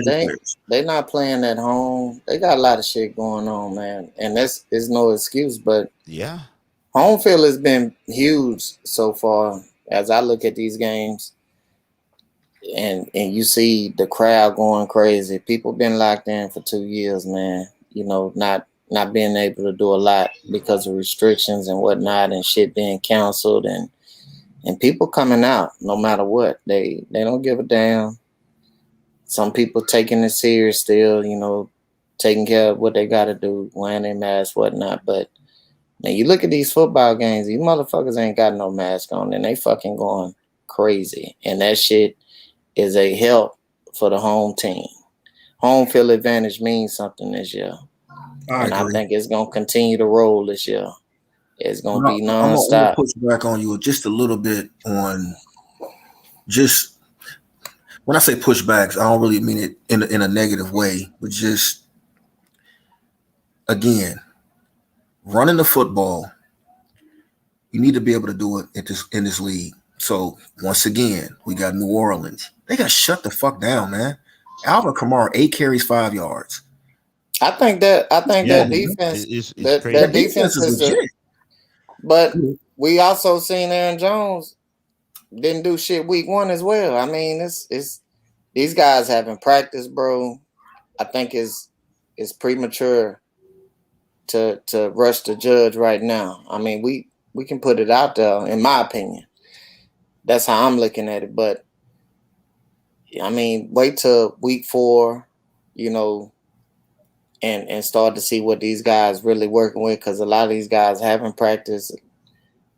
they not playing at home. They got a lot of shit going on, man, and that's is no excuse. But yeah, home field has been huge so far. As I look at these games, and you see the crowd going crazy. People been locked in for 2 years, man. Not being able to do a lot because of restrictions and whatnot, and shit being canceled, and people coming out no matter what. They don't give a damn. Some people taking it serious still, taking care of what they got to do, wearing their mask, whatnot. But man, you look at these football games, these motherfuckers ain't got no mask on, and they fucking going crazy. And that shit is a help for the home team. Home field advantage means something this year. I think it's going to continue to roll this year. It's going to be nonstop. I'm going to push back on you just a little bit on just when I say pushbacks, I don't really mean it in a negative way, but just, again, running the football, you need to be able to do it in this league. So once again, we got New Orleans. They got shut the fuck down, man. Alvin Kamara, 8 carries, 5 yards. I think that defense is that defense is legit. But we also seen Aaron Jones didn't do shit week 1 as well. I mean, it's these guys haven't practiced, bro. I think it's premature to rush the judge right now. I mean, we can put it out there, in my opinion. That's how I'm looking at it. But I mean, wait till week 4, and start to see what these guys really working with, because a lot of these guys haven't practiced.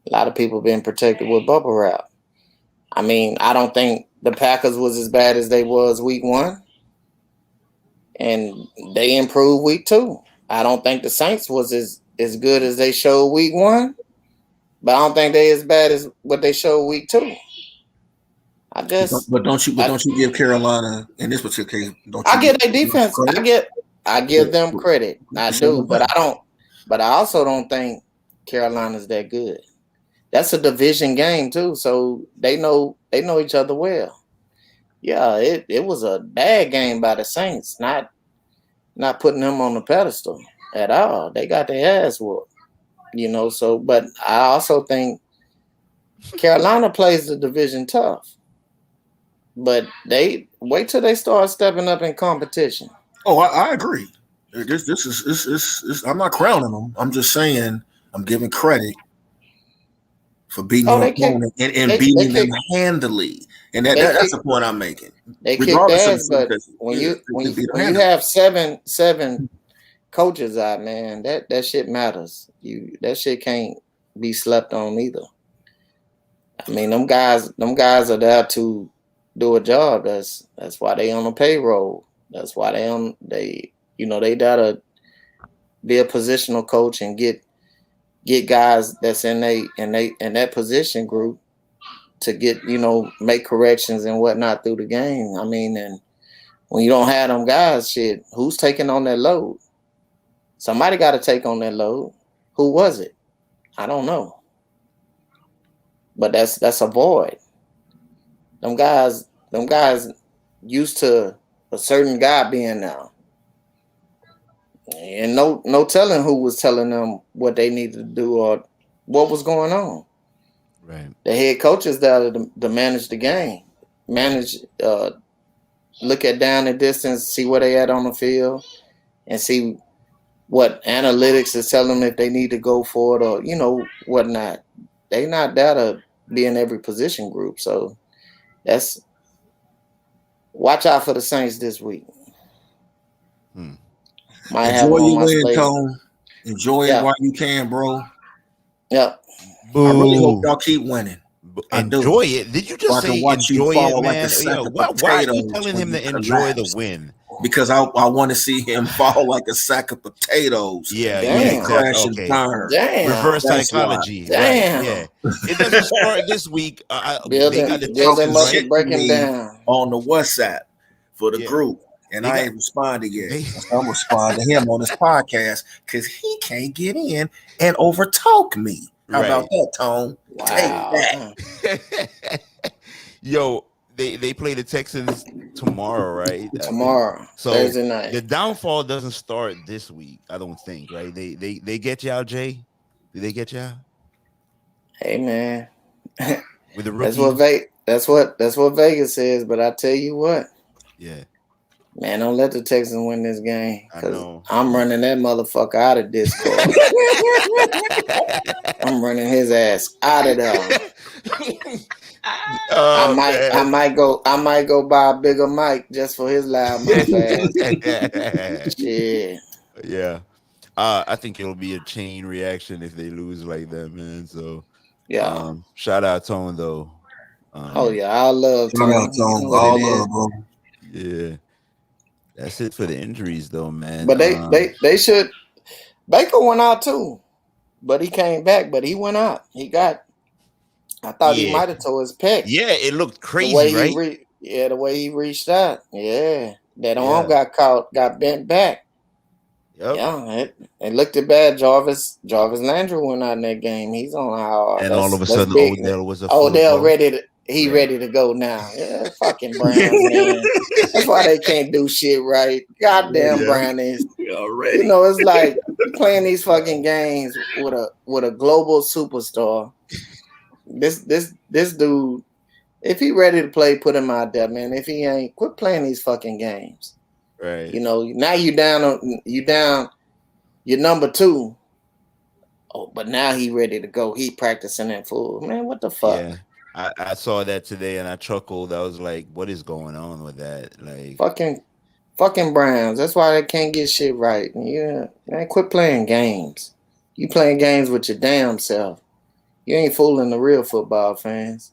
A lot of people been protected with bubble wrap. I mean, I don't think the Packers was as bad as they was week 1, and they improved week 2. I don't think the Saints was as good as they showed week 1, but I don't think they as bad as what they showed week 2. But don't you give Carolina in this particular case? I get their defense. I give them credit. I do, but I also don't think Carolina's that good. That's a division game too, so they know each other well. Yeah, it was a bad game by the Saints, not putting them on the pedestal at all. They got their ass whooped, So, but I also think Carolina plays the division tough, but they wait till they start stepping up in competition. Oh, I agree. This is I'm not crowning them. I'm just saying I'm giving credit for beating your opponent and beating them handily. And that's the point I'm making. They kicked ass, but when you have seven coaches out, man, that shit matters. That shit can't be slept on either. I mean, them guys are there to do a job. That's why they on the payroll. That's why they gotta be a positional coach and get guys that's in that position group to get, make corrections and whatnot through the game. I mean, and when you don't have them guys, shit, who's taking on that load? Somebody got to take on that load. Who was it? I don't know. But that's a void. Them guys used to a certain guy being now. And no telling who was telling them what they needed to do or what was going on. Right. The head coaches there to manage the game, look at down the distance, see where they at on the field, and see what analytics is telling them if they need to go for it or whatnot. They not there to be in every position group, so that's watch out for the Saints this week. Enjoy your win, Tone. Enjoy it while you can, bro. Yep. I really hope y'all keep winning. Enjoy it. Did you just say enjoy it, man? Why are you telling him to enjoy the win? Because I want to see him fall like a sack of potatoes. Yeah, crash okay. and burn. Reverse psychology. Right. Yeah. It doesn't start this week. They got the Texans right? breaking down on the WhatsApp for the group. And I ain't responded yet. I'm gonna respond to him on this podcast because he can't get in and overtalk me. How about that, Tone? Wow. Take that. Yo, they play the Texans tomorrow, right? Tomorrow, so Thursday night. The downfall doesn't start this week, I don't think, right? They get you out, Jay? Did they get you out? Hey, man. With the rookie? That's what Vegas says, but I tell you what. Yeah. Man, don't let the Texans win this game. Because I'm running that motherfucker out of Discord. I'm running his ass out of there. I might go buy a bigger mic just for his loud mouth ass. Shit. Yeah. I think it'll be a chain reaction if they lose like that, man. So yeah. Shout out Tone though. I love Tone. All love, bro. Yeah. That's it for the injuries, though, man. But they should. Baker went out too, but he came back. But he went out. I thought he might have tore his pec. Yeah, it looked crazy, right? The way he reached out. Yeah, that arm got bent back. Yep. Yeah, it looked bad. Jarvis Landry went out in that game. He's on IR. And all of a sudden, Odell was ready to. Ready to go now. Yeah, fucking Browns, man. That's why they can't do shit right. Goddamn Brownies. You know, it's like playing these fucking games with a global superstar. This dude, if he ready to play, put him out there, man. If he ain't, quit playing these fucking games. Right. You know, now you down. You're number 2. Oh, but now he ready to go. He practicing in full. Man, what the fuck? Yeah. I saw that today and I chuckled. I was like, what is going on with that? Like fucking Browns. That's why they can't get shit right. Yeah, man, quit playing games. You playing games with your damn self. You ain't fooling the real football fans.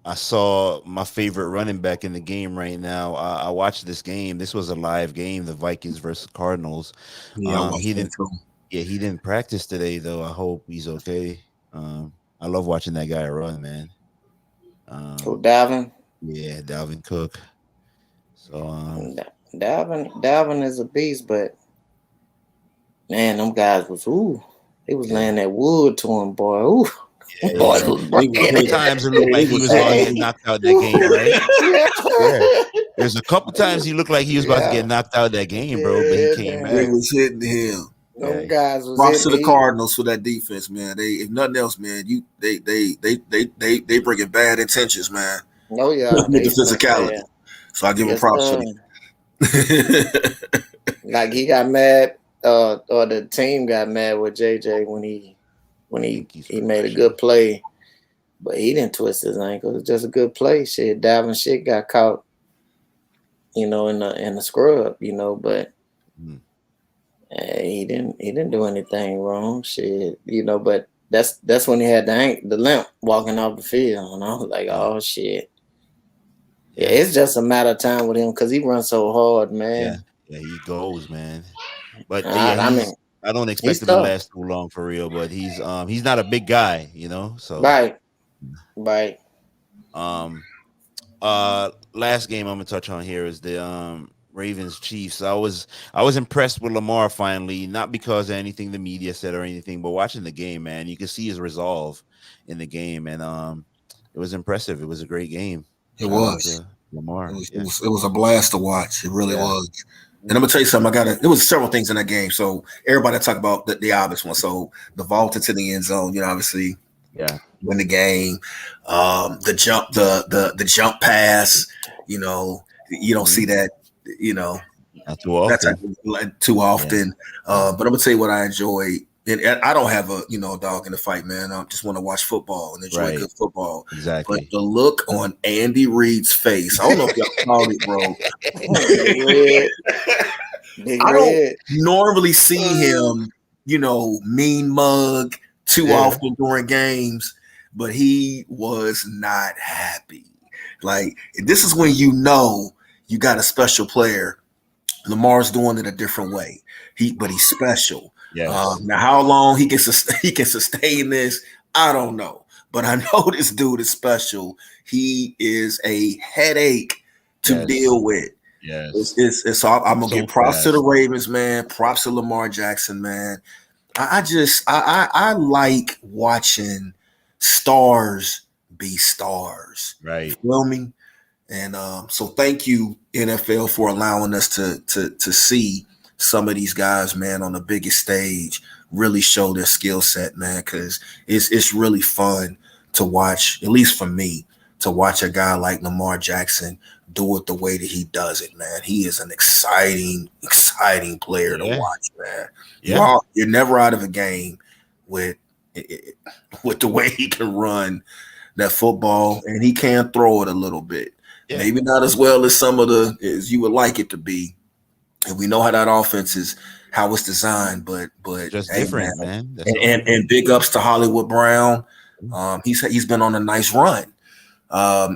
I saw my favorite running back in the game right now. I watched this game. This was a live game, the Vikings versus Cardinals. Yeah, he didn't practice today though. I hope he's okay. I love watching that guy run, man. Dalvin? Yeah, Dalvin Cook. So Dalvin is a beast, but man, them guys they was laying that wood to him, boy. Ooh. Yeah, boy, times it looked like he was about to get knocked out that game, right? Yeah. There's a couple times he looked like he was about to get knocked out that game, bro, but he came back. He was hitting him. Them guys was props to the Cardinals for that defense, man. If nothing else, man, they bring in bad intentions, man. Oh yeah, with the physicality. So I give him props for it. Like he got mad, or the team got mad with JJ when he made a good play, but he didn't twist his ankle. It was just a good play. Shit, Dalvin shit got caught, in the scrub, but. He didn't do anything wrong, shit, but that's when he had the limp walking off the field, and I was like, oh shit, yeah, it's just a matter of time with him because he runs so hard, man. Yeah, he goes, man. But I don't expect him to last too long for real. But he's not a big guy, So right. Last game I'm gonna touch on here is the Ravens Chiefs. I was impressed with Lamar finally, not because of anything the media said or anything, but watching the game, man, you could see his resolve in the game, and it was impressive. It was a great game. It was Lamar. It was a blast to watch. It really was. And I'm gonna tell you something. There was several things in that game. So everybody talk about the obvious one. So the vault into the end zone, obviously, win the game. The jump pass. You don't see that. Not too often. That's too often. But I'm gonna tell you what I enjoy. And I don't have a dog in the fight, man. I just want to watch football and enjoy good football. Exactly. But the look on Andy Reid's face, I don't know if y'all saw it, bro. I don't normally see him, mean mug too often during games. but he was not happy. Like, this is when you know you got a special player. Lamar's doing it a different way. But he's special. Yes. Now, how long he can sustain this, I don't know. But I know this dude is special. He is a headache to deal with. Yes. So I'm gonna give props to the Ravens, man. Props to Lamar Jackson, man. I like watching stars be stars. Right. You feel me? And so thank you, NFL, for allowing us to see some of these guys, man, on the biggest stage really show their skill set, man, because it's really fun to watch, at least for me, to watch a guy like Lamar Jackson do it the way that he does it, man. He is an exciting player to watch, man. Yeah. You're never out of a game with the way he can run that football, and he can throw it a little bit. Yeah. Maybe not as well as as you would like it to be. And we know how that offense is, how it's designed, but just different, man. And big ups to Hollywood Brown. He's been on a nice run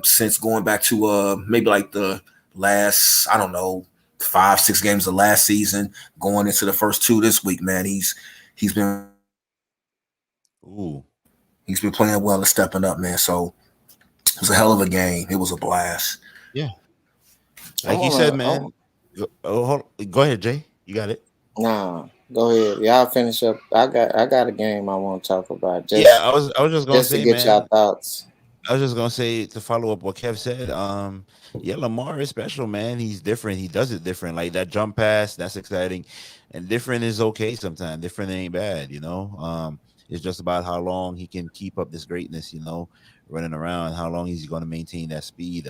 since going back to maybe like the last, I don't know, 5-6 games of last season, going into the first 2 this week, man. He's been playing well and stepping up, man. So it was a hell of a game. It was a blast. Yeah. Like you said, man. Go ahead, Jay. You got it. Nah, go ahead. Y'all finish up. I got a game I want to talk about. I was just gonna say, to get y'all thoughts. I was just gonna say, to follow up what Kev said. Lamar is special, man. He's different. He does it different. Like that jump pass, that's exciting, and different is okay sometimes. Different ain't bad, you know. It's just about how long he can keep up this greatness, you know, running around. How long is he going to maintain that speed?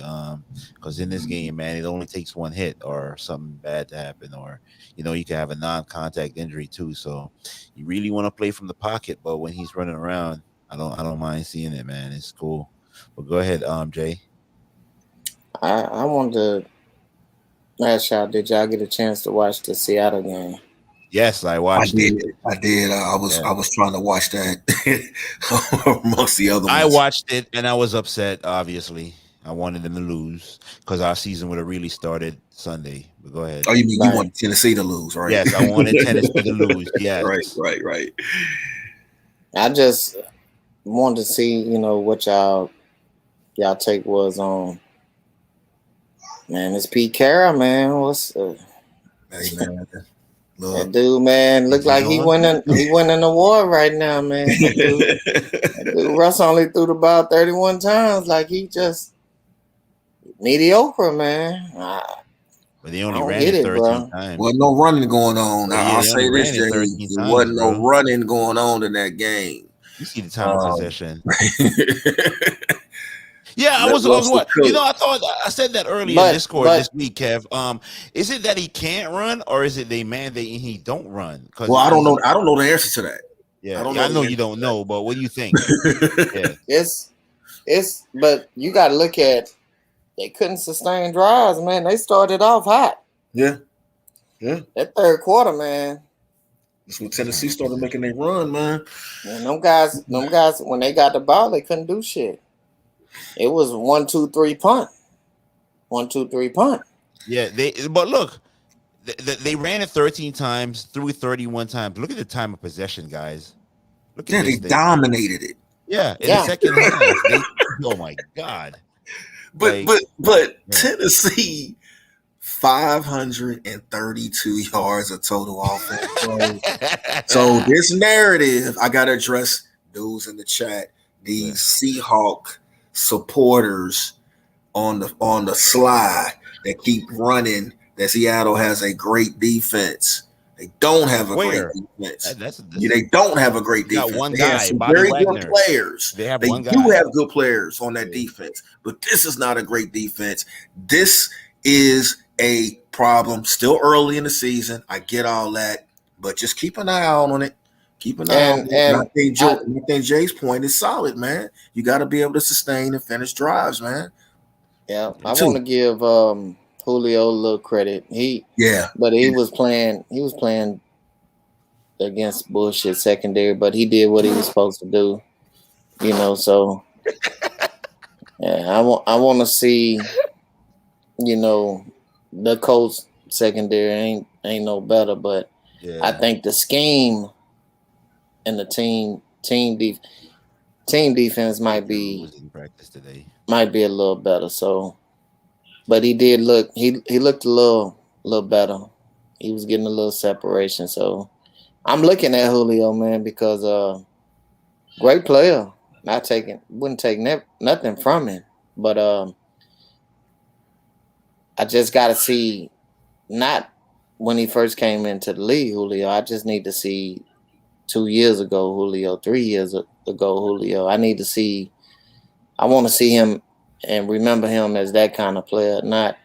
Because in this game, man, it only takes one hit or something bad to happen, or you know, you can have a non-contact injury too. So you really want to play from the pocket, but when he's running around, I don't mind seeing it, man. It's cool. But go ahead, Jay. I wanted to ask y'all, did y'all get a chance to watch the Seattle game? Yes, I watched it. I did. I was trying to watch that amongst the other ones. I watched it and I was upset, obviously. I wanted them to lose because our season would have really started Sunday. But go ahead. Oh, you mean you wanted Tennessee to lose, right? Yes, I wanted Tennessee to lose. Yes. Right. I just wanted to see, you know, what y'all take was on. Man, it's Pete Carroll, man. What's hey, man. That dude, man, look like he winning an award right now, man. That dude Russ only threw the ball 31 times. Like, he just mediocre, man. But they only ran it 13 times. Wasn't no running going on. I'll say this, Jay. There wasn't no running going on in that game. You see the time of possession. Yeah, I was what? You know, I said that earlier in Discord this week, Kev. Is it that he can't run, or is it they mandate he don't run? Well, I don't know. I don't know the answer to that. Yeah, I know you don't know, but what do you think? It's but you got to look at, they couldn't sustain drives, man. They started off hot. Yeah. That third quarter, man. That's when Tennessee started making their run, man. And them guys, when they got the ball, they couldn't do shit. It was 1-2-3 punt. 1-2-3 punt. Yeah, but look, they ran it 13 times, threw it 31 times. Look at the time of possession, guys. Look at they dominated it. Yeah, in the second half. Oh my God. But Tennessee, 532 yards of total offense. So this narrative, I gotta address those in the chat. These Seahawk supporters on the slide that keep running that Seattle has a great defense. They don't have a great defense. They don't have a great defense. Got one they guy, have some Bobby very Wagner. good players. They have good players on that defense, but this is not a great defense. This is a problem. Still early in the season. I get all that, but just keep an eye out on it. Keep an eye on it. And I think Jay's point is solid, man. You got to be able to sustain and finish drives, man. Yeah, I want to give Julio a little credit. But he was playing against bullshit secondary, but he did what he was supposed to do. So yeah, I want to see, the Colts secondary ain't no better, but I Yeah. think the scheme and the team defense Xavier Rhodes didn't practice today. might be a little better. So, but he did he looked a little better. He was getting a little separation. So I'm looking at Julio, man, because great player. Not taking wouldn't take nothing from him, but I just got to see not when he first came into the league, Julio. I just need to see 2 years ago, Julio, 3 years ago, Julio. I want to see him and remember him as that kind of player, not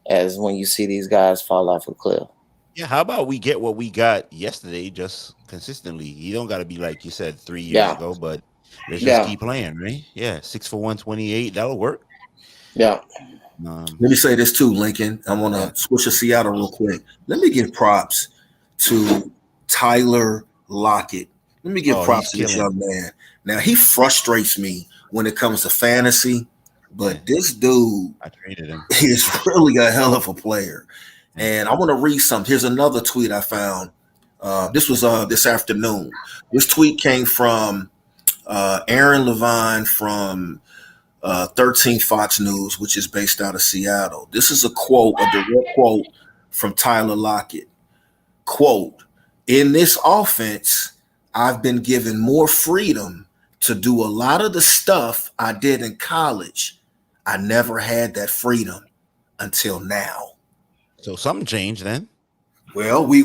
as when you see these guys fall off a cliff. Yeah, how about we get what we got yesterday just consistently? You don't got to be like you said 3 years Yeah, ago, but let's just yeah, keep playing, right? Yeah, 6 for 128. That'll work. yeah. Let me say this too, Lincoln. I want Yeah. to switch to Seattle real quick. Let me give props to Tyler Lockett. Let me give Oh, he's props to this killing. young man. Now, he frustrates me when it comes to fantasy, Yeah, but this dude I traded him. is really a hell of a player. Yeah. And I want to read something. Here's another tweet I found. This was this afternoon. This tweet came from Aaron Levine from 13 Fox News, which is based out of Seattle. This is a direct quote from Tyler Lockett. Quote, in this offense, I've been given more freedom to do a lot of the stuff I did in college. I never had that freedom until now. So something changed then. Well, we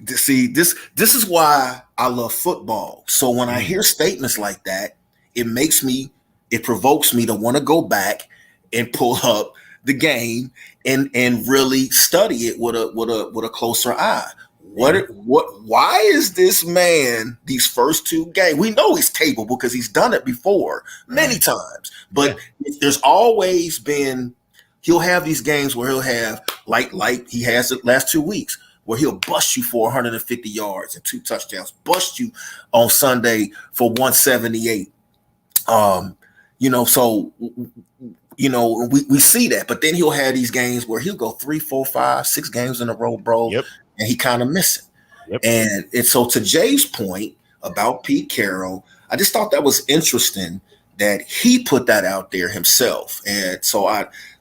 see this is why I love football. So when I Mm. hear statements like that, it provokes me to want to go back and pull up the game and really study it with a closer eye. Why is this man these first two games? We know he's capable because he's done it before many Right. times, but there's always been he'll have these games where he'll have like he has the last 2 weeks where he'll bust you for 150 yards and 2 touchdowns, bust you on Sunday for 178. So we see that, but then he'll have these games where he'll go 3, 4, 5, 6 games in a row, bro, Yep. and he kind of missing. Yep. And so to Jay's point about Pete Carroll, I just thought that was interesting that he put that out there himself. And so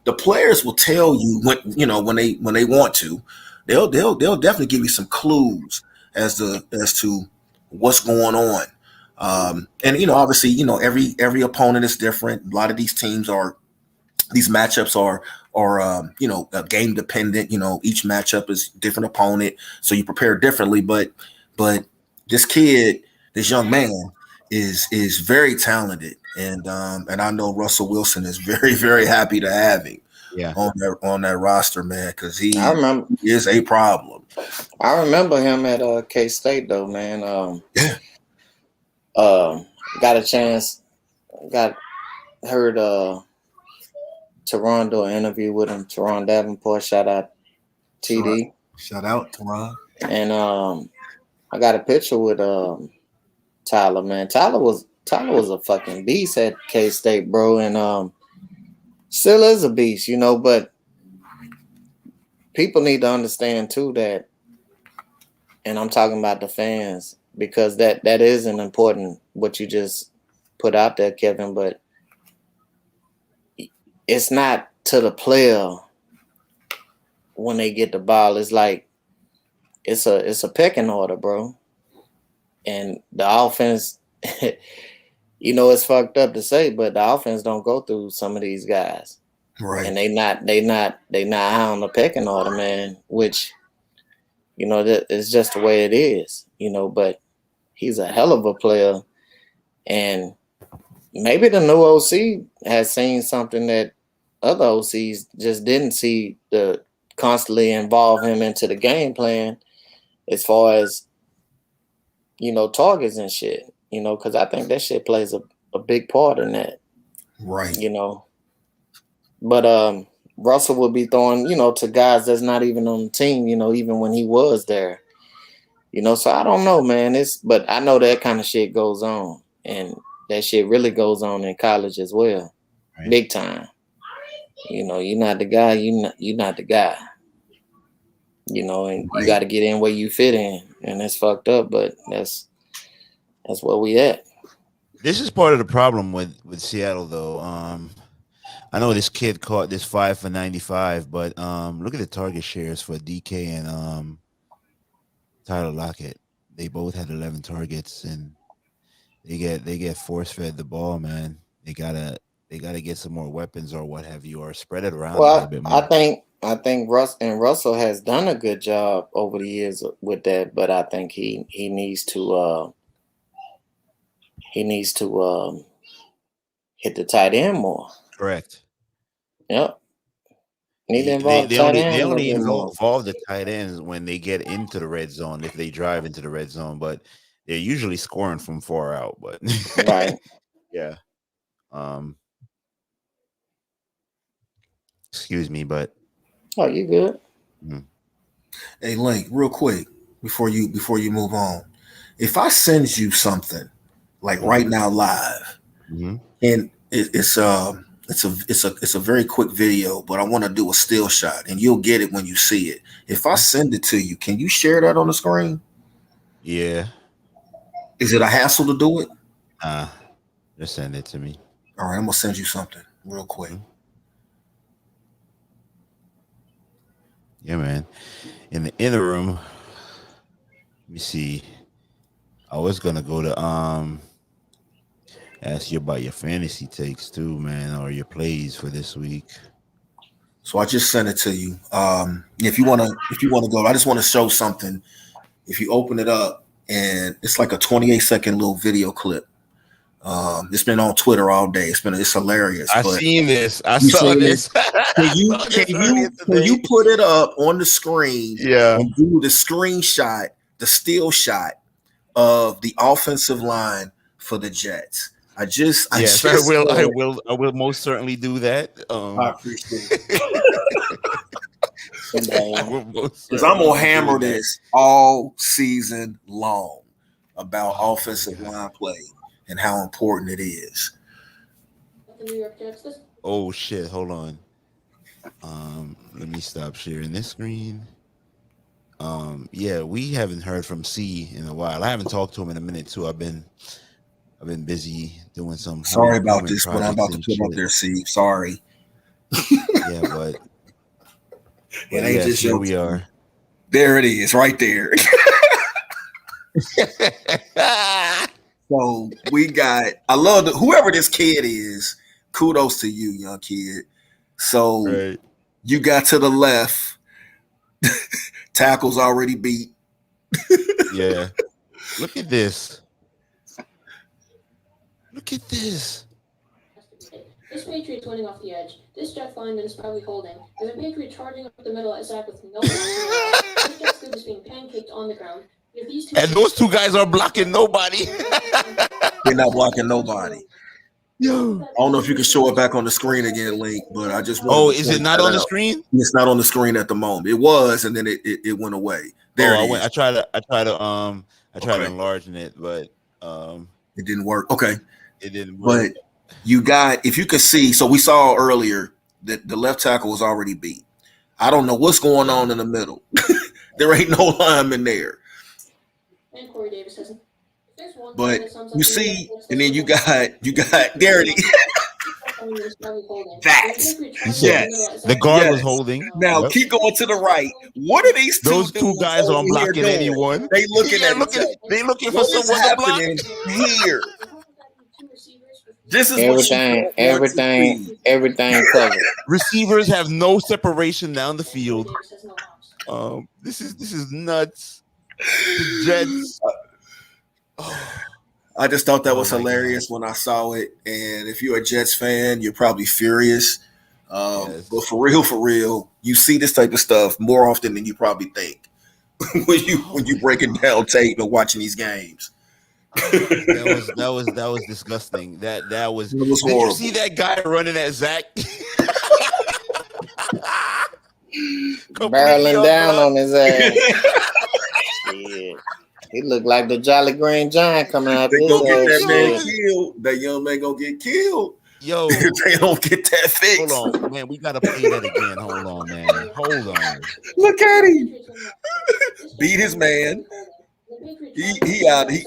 the players will tell you when they want to, they'll definitely give you some clues as to what's going on. And obviously, every opponent is different. A lot of these matchups are game dependent. Each matchup is different opponent, so you prepare differently. But this young man is very talented, and I know Russell Wilson is very, very happy to have him Yeah. on that roster, man, because he I remember is a problem. I remember him at K-State though, man. Yeah. Got a chance, heard Teron do an interview with him. Teron Davenport, shout out TD. Shout out to Ron. And I got a picture with Tyler, man. Tyler was a fucking beast at K-State, bro, and still is a beast, but people need to understand too that, and I'm talking about the fans, because that is an important what you just put out there, Kevin, but it's not to the player when they get the ball. It's like it's a pecking order, bro. And the offense, it's fucked up to say, but the offense don't go through some of these guys. Right. And they not high on the pecking order, man, which that is just the way it is, but he's a hell of a player. And maybe the new OC has seen something that other OCs just didn't see, to constantly involve him into the game plan as far as, targets and shit, because I think that shit plays a big part in that. Right. But Russell will be throwing, to guys that's not even on the team, even when he was there. So I don't know, man. But I know that kind of shit goes on. And that shit really goes on in college as well, Right. big time. You know, you're not the guy. You're not the guy. You know, and you got to get in where you fit in, and that's fucked up. But that's where we at. This is part of the problem with Seattle, though. I know this kid caught this 5 for 95, but look at the target shares for DK and Tyler Lockett. They both had 11 targets, and they get force fed the ball, man. They gotta get some more weapons or what have you, or spread it around a little bit more. I think Russell has done a good job over the years with that, but I think he needs to hit the tight end more. Correct. Yep. Need to They only involve involve the tight ends when they get into the red zone, if they drive into the red zone, but they're usually scoring from far out. But right. Yeah. Excuse me, but oh, you good? Hey, Link, real quick before you move on, if I send you something like right now live, and it's a very quick video, but I want to do a still shot, and you'll get it when you see it. If I send it to you, can you share that on the screen? Yeah. Is it a hassle to do it? Just send it to me. All right, I'm gonna send you something real quick. Yeah, man. In the interim, let me see. I was gonna go to ask you about your fantasy takes too, man, or your plays for this week. So I just sent it to you. If you wanna go, I just want to show something. If you open it up, and it's like a 28-second little video clip. It's been on Twitter all day. It's hilarious. I seen this. I saw this. Can you put it up on the screen? Yeah. And do the screenshot, the still shot of the offensive line for the Jets. I will most certainly do that. I appreciate it. Because I'm gonna hammer this all season long about offensive line play and how important it is. Oh shit! Hold on. Let me stop sharing this screen. Yeah, we haven't heard from C in a while. I haven't talked to him in a minute too. I've been busy doing some. Sorry about this, but I'm about to put up there, C. Sorry. Yeah, but it ain't just here we are. There it is, right there. So we got. I love whoever this kid is. Kudos to you, young kid. So you got to the left. Tackle's already beat. Yeah. Look at this. Look at this. This Patriot's winning off the edge. This Jets lineman is probably holding. There's a Patriot charging up the middle at Zach with no one. This Jets dude is being pancaked on the ground. And those two guys are blocking nobody. They're not blocking nobody. Yo. I don't know if you can show it back on the screen again, Link, but I just want. Oh, is it not on the screen? It's not on the screen at the moment. It was, and then it went away. There it is. I tried to enlarge it, but it didn't work. Okay. It didn't work. But you got, if you could see, so we saw earlier that the left tackle was already beat. I don't know what's going on in the middle. There ain't no lineman there. And Corey Davis has. But you see, and then you got there it is. Yes. The guard was holding. Now keep going to the right. What are these two? Those two guys aren't blocking anyone. They looking at they looking for someone to block here. This is everything covered. Receivers have no separation down the field. This is nuts. The Jets. I just thought that was hilarious when I saw it. And if you're a Jets fan, you're probably furious. Yes. But for real, you see this type of stuff more often than you probably think when you breaking down tape and watching these games. that was disgusting. That was horrible. Did you see that guy running at Zach? Barreling down on his ass. Shit. He looked like the Jolly Green Giant coming out They this gonna get that man shit. killed. That young man gonna get killed. Yo, If they don't get that fixed. hold on, man. We gotta play that again. Hold on, man. Hold on. Look at him. Beat his man. He out. I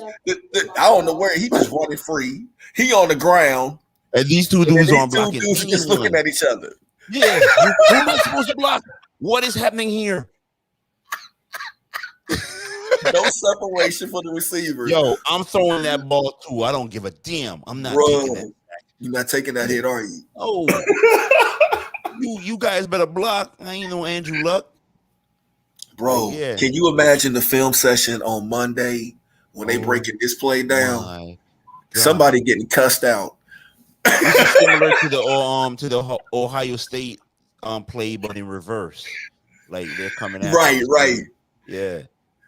don't know where he just running free. He on the ground. And these two dudes aren't blocking. Dudes are just looking at each other. Yeah, who am I supposed to block? What is happening here? No separation for the receivers. Yo, I'm throwing that ball too. I don't give a damn. I'm not Bro, taking that. You're not taking that hit, are you? Oh, you guys better block. I ain't no Andrew Luck. Bro, Yeah. Can you imagine the film session on Monday when they breaking this play down? My Somebody getting cussed out. This is similar to the Ohio State play, but in reverse. Like they're coming out. Right. Yeah.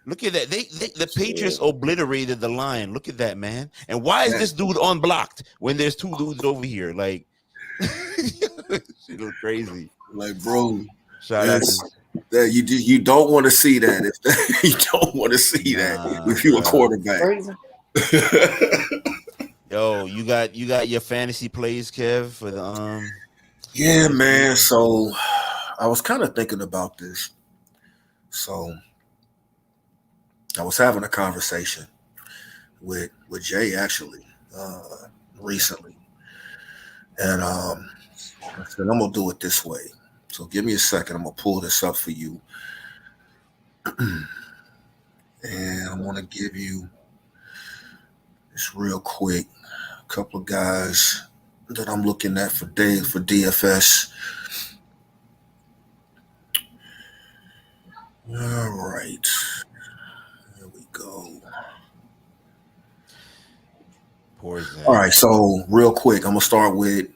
Look at that. The Patriots obliterated the line. Look at that, man. And why is this dude unblocked when there's two dudes over here? Like, she look crazy. Like, bro, Shout out that you don't want to see that. If you don't want to see that if you're a quarterback. Yo, you got your fantasy plays, Kev, for the Yeah, man. So I was kind of thinking about this. So I was having a conversation with Jay actually recently, and I said I'm gonna do it this way. So give me a second. I'm gonna pull this up for you, and I'm gonna give you this real quick. A couple of guys that I'm looking at for DFS. All right. Here we go. All right, so real quick, I'm going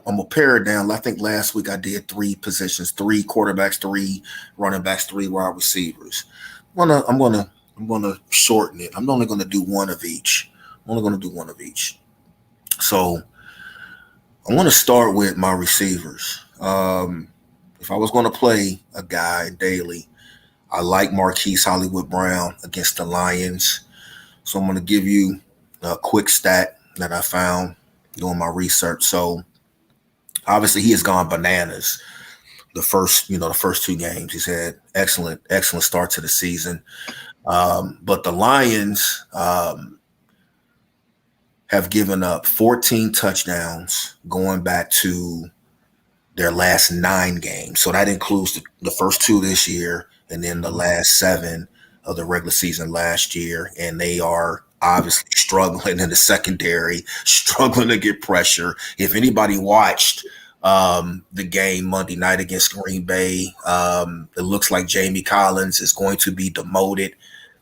to pare it down. I think last week I did 3 positions, 3 quarterbacks, 3 running backs, 3 wide receivers. I'm gonna shorten it. I'm only gonna do one of each. So I'm gonna start with my receivers. If I was gonna play a guy daily, I like Marquise Hollywood Brown against the Lions. So I'm gonna give you a quick stat that I found doing my research. So obviously he has gone bananas the first 2 games. He's had excellent start to the season. But the Lions have given up 14 touchdowns going back to their last 9 games. So that includes the first 2 this year and then the last 7 of the regular season last year. And they are obviously struggling in the secondary, struggling to get pressure. If anybody watched the game Monday night against Green Bay, it looks like Jamie Collins is going to be demoted.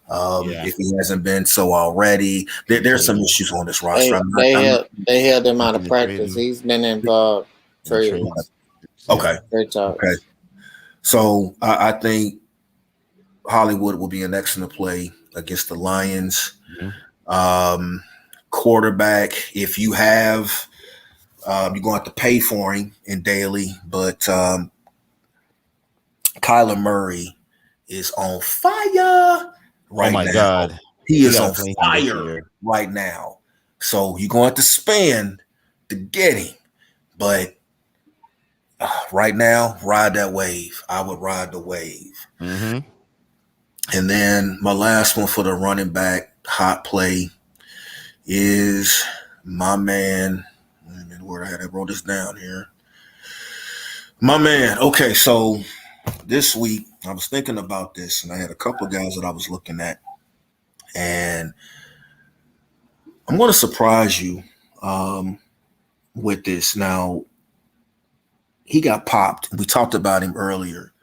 If he hasn't been so already, there's some issues on this roster. They held him out of practice. He's been involved. Okay. So I think Hollywood will be an excellent play against the Lions. Mm-hmm. Quarterback, if you have, you're going to have to pay for him in daily, but Kyler Murray is on fire right now. God. He is on fire right now. So you're going to have to spend to get him. But right now, ride that wave. I would ride the wave. Mm-hmm. And then my last one for the running back hot play is my man. Where I wrote this down here. My man. Okay, so this week I was thinking about this, and I had a couple of guys that I was looking at, and I'm going to surprise you with this. Now, he got popped. We talked about him earlier,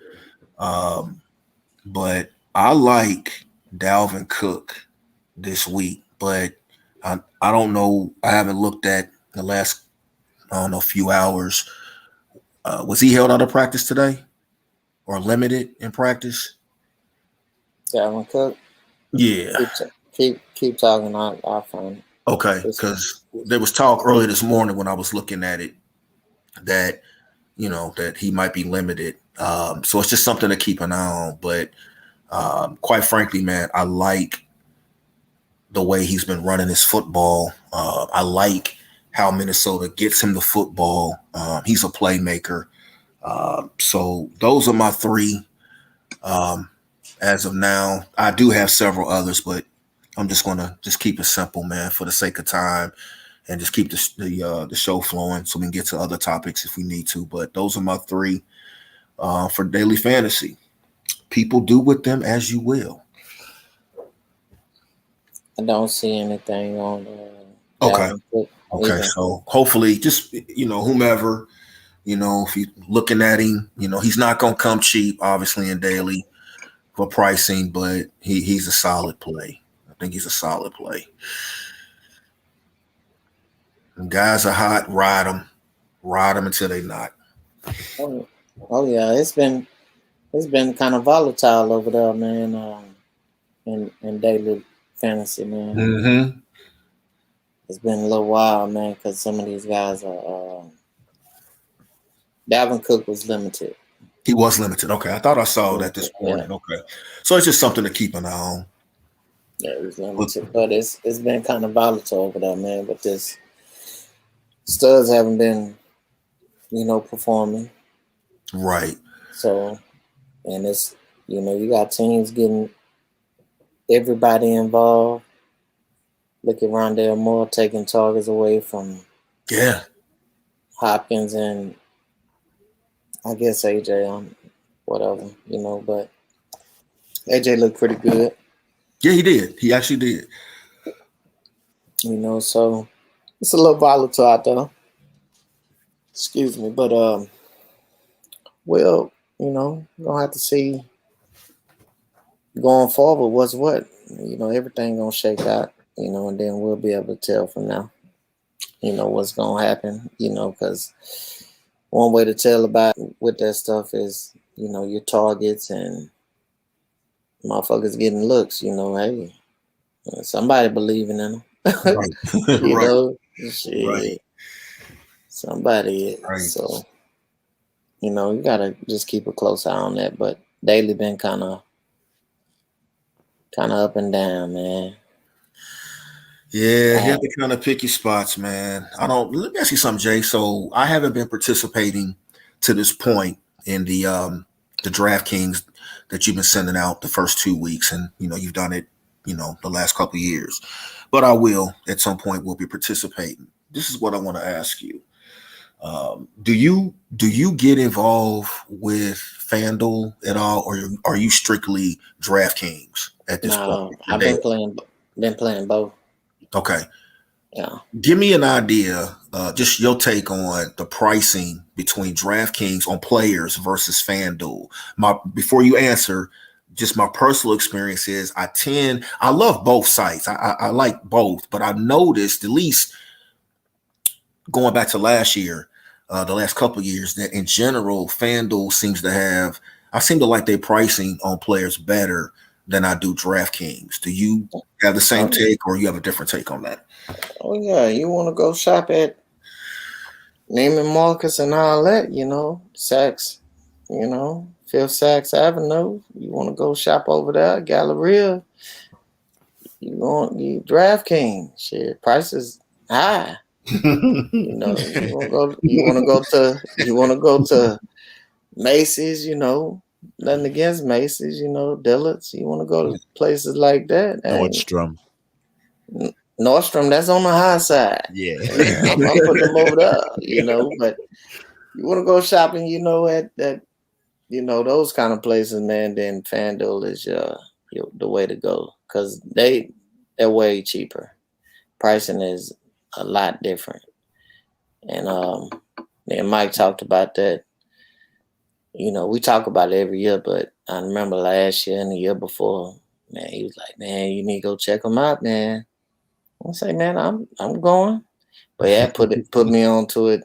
but I like Dalvin Cook this week, but I don't know. I haven't looked at the last, few hours. Was he held out of practice today or limited in practice? Dalvin Cook? Yeah. Keep talking. I'll find it. Okay, because there was talk earlier this morning when I was looking at it that, that he might be limited. So it's just something to keep an eye on. But quite frankly, man, I like the way he's been running his football. I like how Minnesota gets him the football. He's a playmaker. So those are my three as of now. I do have several others, but I'm just going to just keep it simple, man, for the sake of time, and just keep the show flowing so we can get to other topics if we need to. But those are my three for daily fantasy. People do with them as you will. I don't see anything on. Okay. So hopefully, just whomever, if you're looking at him, he's not gonna come cheap, obviously in daily for pricing, but he's a solid play. I think he's a solid play. And guys are hot, ride them until they not. Oh yeah, it's been kind of volatile over there, man. In daily fantasy, man. Mm-hmm. It's been a little while, man, because some of these guys are. Dalvin Cook was limited. He was limited. Okay, I thought I saw that this morning. Yeah. Okay, so it's just something to keep an eye on. Yeah, it was limited, but it's been kind of volatile over there, man. But this studs haven't been, performing. Right. So, and it's you got teams getting everybody involved. Look at Rondale Moore taking targets away from Hopkins and I guess AJ whatever, but AJ looked pretty good. Yeah, he did. He actually did. So it's a little volatile out there. Excuse me, but gonna have to see going forward what's what. Everything gonna shake out. And then we'll be able to tell from now, what's going to happen, because one way to tell about with that stuff is, your targets and motherfuckers getting looks, hey, somebody believing in them, Right. Shit, right. Somebody, right. So, you got to just keep a close eye on that, but daily been kind of up and down, man. Yeah, you have to kind of pick your spots, man. Let me ask you something, Jay. So I haven't been participating to this point in the DraftKings that you've been sending out the first 2 weeks, and you've done it, the last couple of years. But I will at some point. We'll be participating. This is what I want to ask you. Do you get involved with FanDuel at all, or are you strictly DraftKings at this point? I've been playing both. Okay. Yeah. Give me an idea, just your take on the pricing between DraftKings on players versus FanDuel. Before you answer, just my personal experience is I love both sites. I like both, but I've noticed, at least going back to last year, the last couple of years, that in general, FanDuel I seem to like their pricing on players better than I do DraftKings. Do you have the same take, or you have a different take on that? Oh yeah, you want to go shop at Neiman Marcus and all that, Saks, Fifth Saks Avenue. You want to go shop over there, Galleria. You DraftKings. Shit, prices high. You want to go to Macy's, nothing against Macy's, Dillard's. You want to go to places like that. Nordstrom, that's on the high side. Yeah. I'm putting them over there, but you want to go shopping, at those kind of places, man, then FanDuel is the way to go, because they're way cheaper. Pricing is a lot different. And Mike talked about that. We talk about it every year, but I remember last year and the year before, man, he was like, man, you need to go check them out, man. I say, man, I'm going. But yeah, put me onto it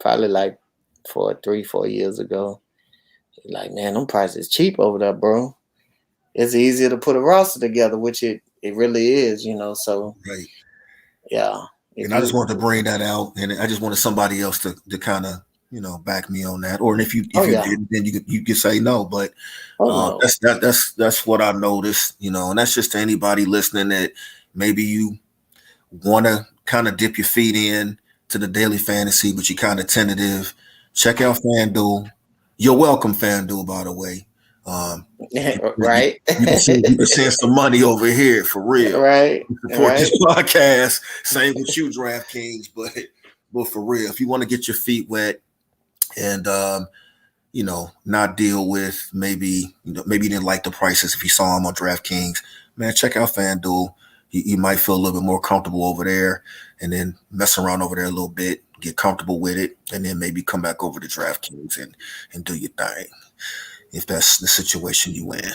probably like 3-4 years ago. He's like, man, them prices cheap over there, bro. It's easier to put a roster together, which it really is, so right. Yeah. And I just wanted to bring that out, and I just wanted somebody else to kind of, back me on that. Or if you didn't, then you could say no. But no. that's what I noticed, and that's just to anybody listening that maybe you want to kind of dip your feet in to the daily fantasy, but you're kind of tentative, check out FanDuel. You're welcome, FanDuel, by the way. Right. You can send some money over here for real. Right. Support this podcast. Same with you, DraftKings, but for real, if you want to get your feet wet and not deal with maybe you didn't like the prices if you saw them on DraftKings, man, check out FanDuel. You might feel a little bit more comfortable over there, and then mess around over there a little bit, get comfortable with it, and then maybe come back over to DraftKings and do your thing if that's the situation you in.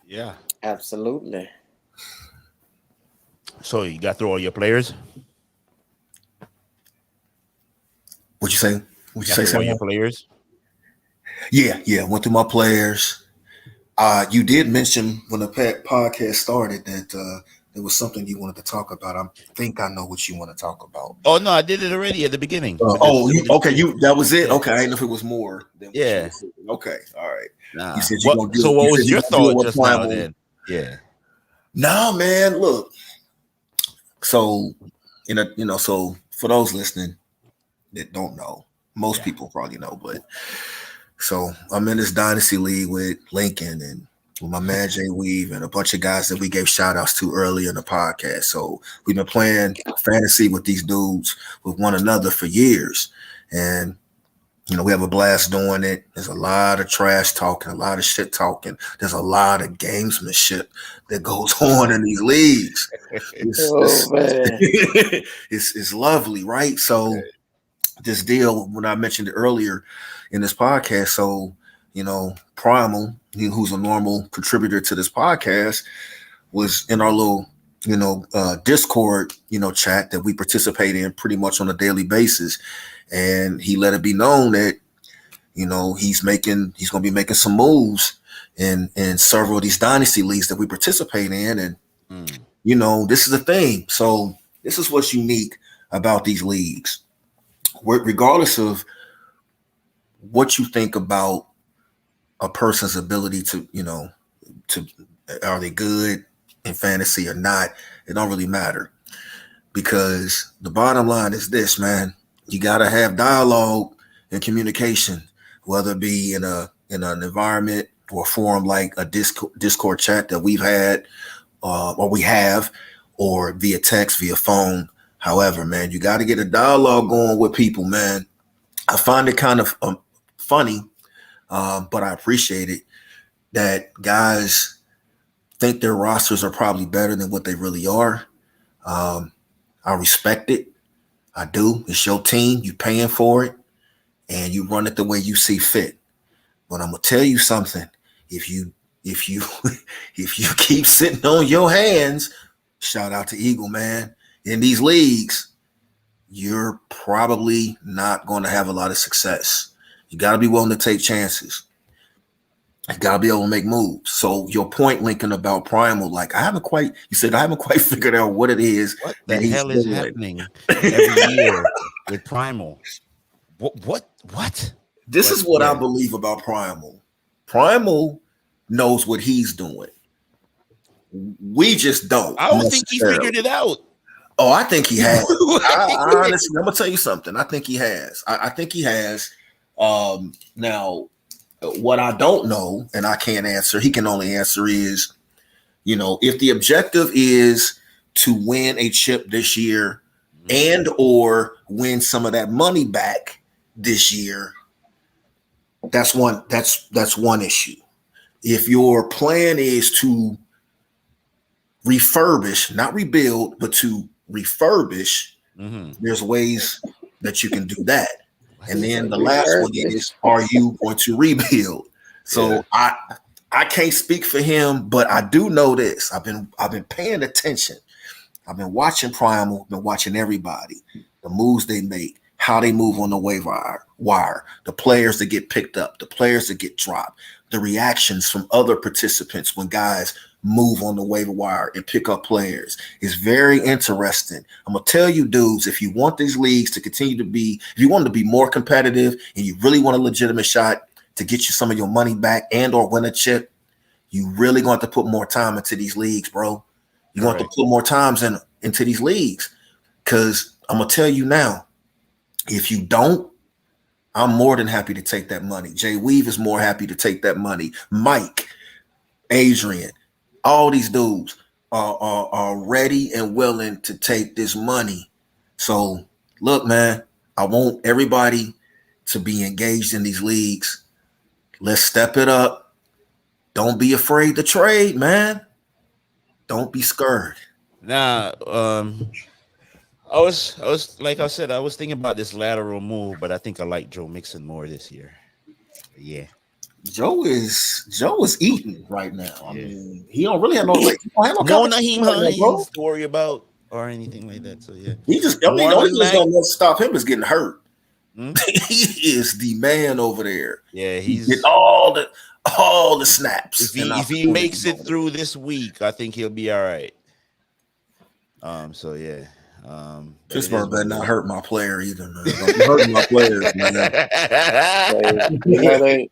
Yeah, absolutely. So you got through all your players? What'd you say? What'd you say? All your players? Yeah. Went through my players. You did mention when the podcast started that there was something you wanted to talk about. I think I know what you want to talk about. Oh no, I did it already at the beginning. That was it. Okay, I didn't know if it was more. Yeah. Okay. All right. Nah. You said what was your thought just now? Then. Yeah. No, man. Look. So, so for those listening that don't know, most people probably know, but. So I'm in this dynasty league with Lincoln and with my man Jay Weave and a bunch of guys that we gave shout outs to earlier in the podcast. So we've been playing fantasy with these dudes with one another for years. And, we have a blast doing it. There's a lot of trash talking, a lot of shit talking. There's a lot of gamesmanship that goes on in these leagues. It's lovely, right? So this deal, when I mentioned it earlier, in this podcast, so Primal, who's a normal contributor to this podcast, was in our little Discord chat that we participate in pretty much on a daily basis, and he let it be known that he's going to be making some moves in several of these dynasty leagues that we participate in, and this is the thing. So this is what's unique about these leagues, regardless of what you think about a person's ability to are they good in fantasy or not, it don't really matter, because the bottom line is this, man. You got to have dialogue and communication, whether it be in an environment or a forum like a Discord chat that we've had or we have, or via text, via phone. However, man, you got to get a dialogue going with people, man. I find it kind of funny, but I appreciate it that guys think their rosters are probably better than what they really are. I respect it. I do. It's your team. You paying for it, and you run it the way you see fit. But I'm gonna tell you something. If you keep sitting on your hands, shout out to Eagle, man, in these leagues, you're probably not going to have a lot of success. You got to be willing to take chances. You got to be able to make moves. So your point, Lincoln, about Primal, I haven't quite figured out what it is. What the hell is happening every year with Primal? What? This is what I believe about Primal. Primal knows what he's doing. We just don't. I don't think he figured it out. Oh, I think he has. I honestly, I'm gonna tell you something. I think he has. I think he has. Now, what I don't know, and I can't answer, he can only answer is, if the objective is to win a chip this year and or win some of that money back this year, that's one issue. If your plan is to refurbish, not rebuild, but to refurbish, there's ways that you can do that. And then the last one is, are you going to rebuild? So I can't speak for him, but I do know this. I've been paying attention. I've been watching Primal, been watching everybody, the moves they make, how they move on the waiver wire, the players that get picked up, the players that get dropped, the reactions from other participants when guys move on the waiver wire and pick up players. Is very interesting. I'm going to tell you, dudes, if you want these leagues to continue to be, if you want to be more competitive and you really want a legitimate shot to get you some of your money back and or win a chip, you really going to have to put more time into these leagues, bro. You're going to have to put more times into these leagues. Because I'm going to tell you now, if you don't, I'm more than happy to take that money. Jay Weave is more happy to take that money. Mike, Adrian, all these dudes are ready and willing to take this money. So, look, man, I want everybody to be engaged in these leagues. Let's step it up. Don't be afraid to trade, man. Don't be scared. Nah, I was like I said, I was thinking about this lateral move, but I think I like Joe Mixon more this year. Yeah. Joe is eating right now. I mean, he don't really have no Naheem Hines to worry about or anything like that. So yeah, the only thing that's gonna stop him is getting hurt. He is the man over there. Yeah, he's getting all the snaps. If he makes it through this week, I think he'll be all right. So yeah. Pittsburgh better not hurt my player either, man. Don't be hurting my players, man.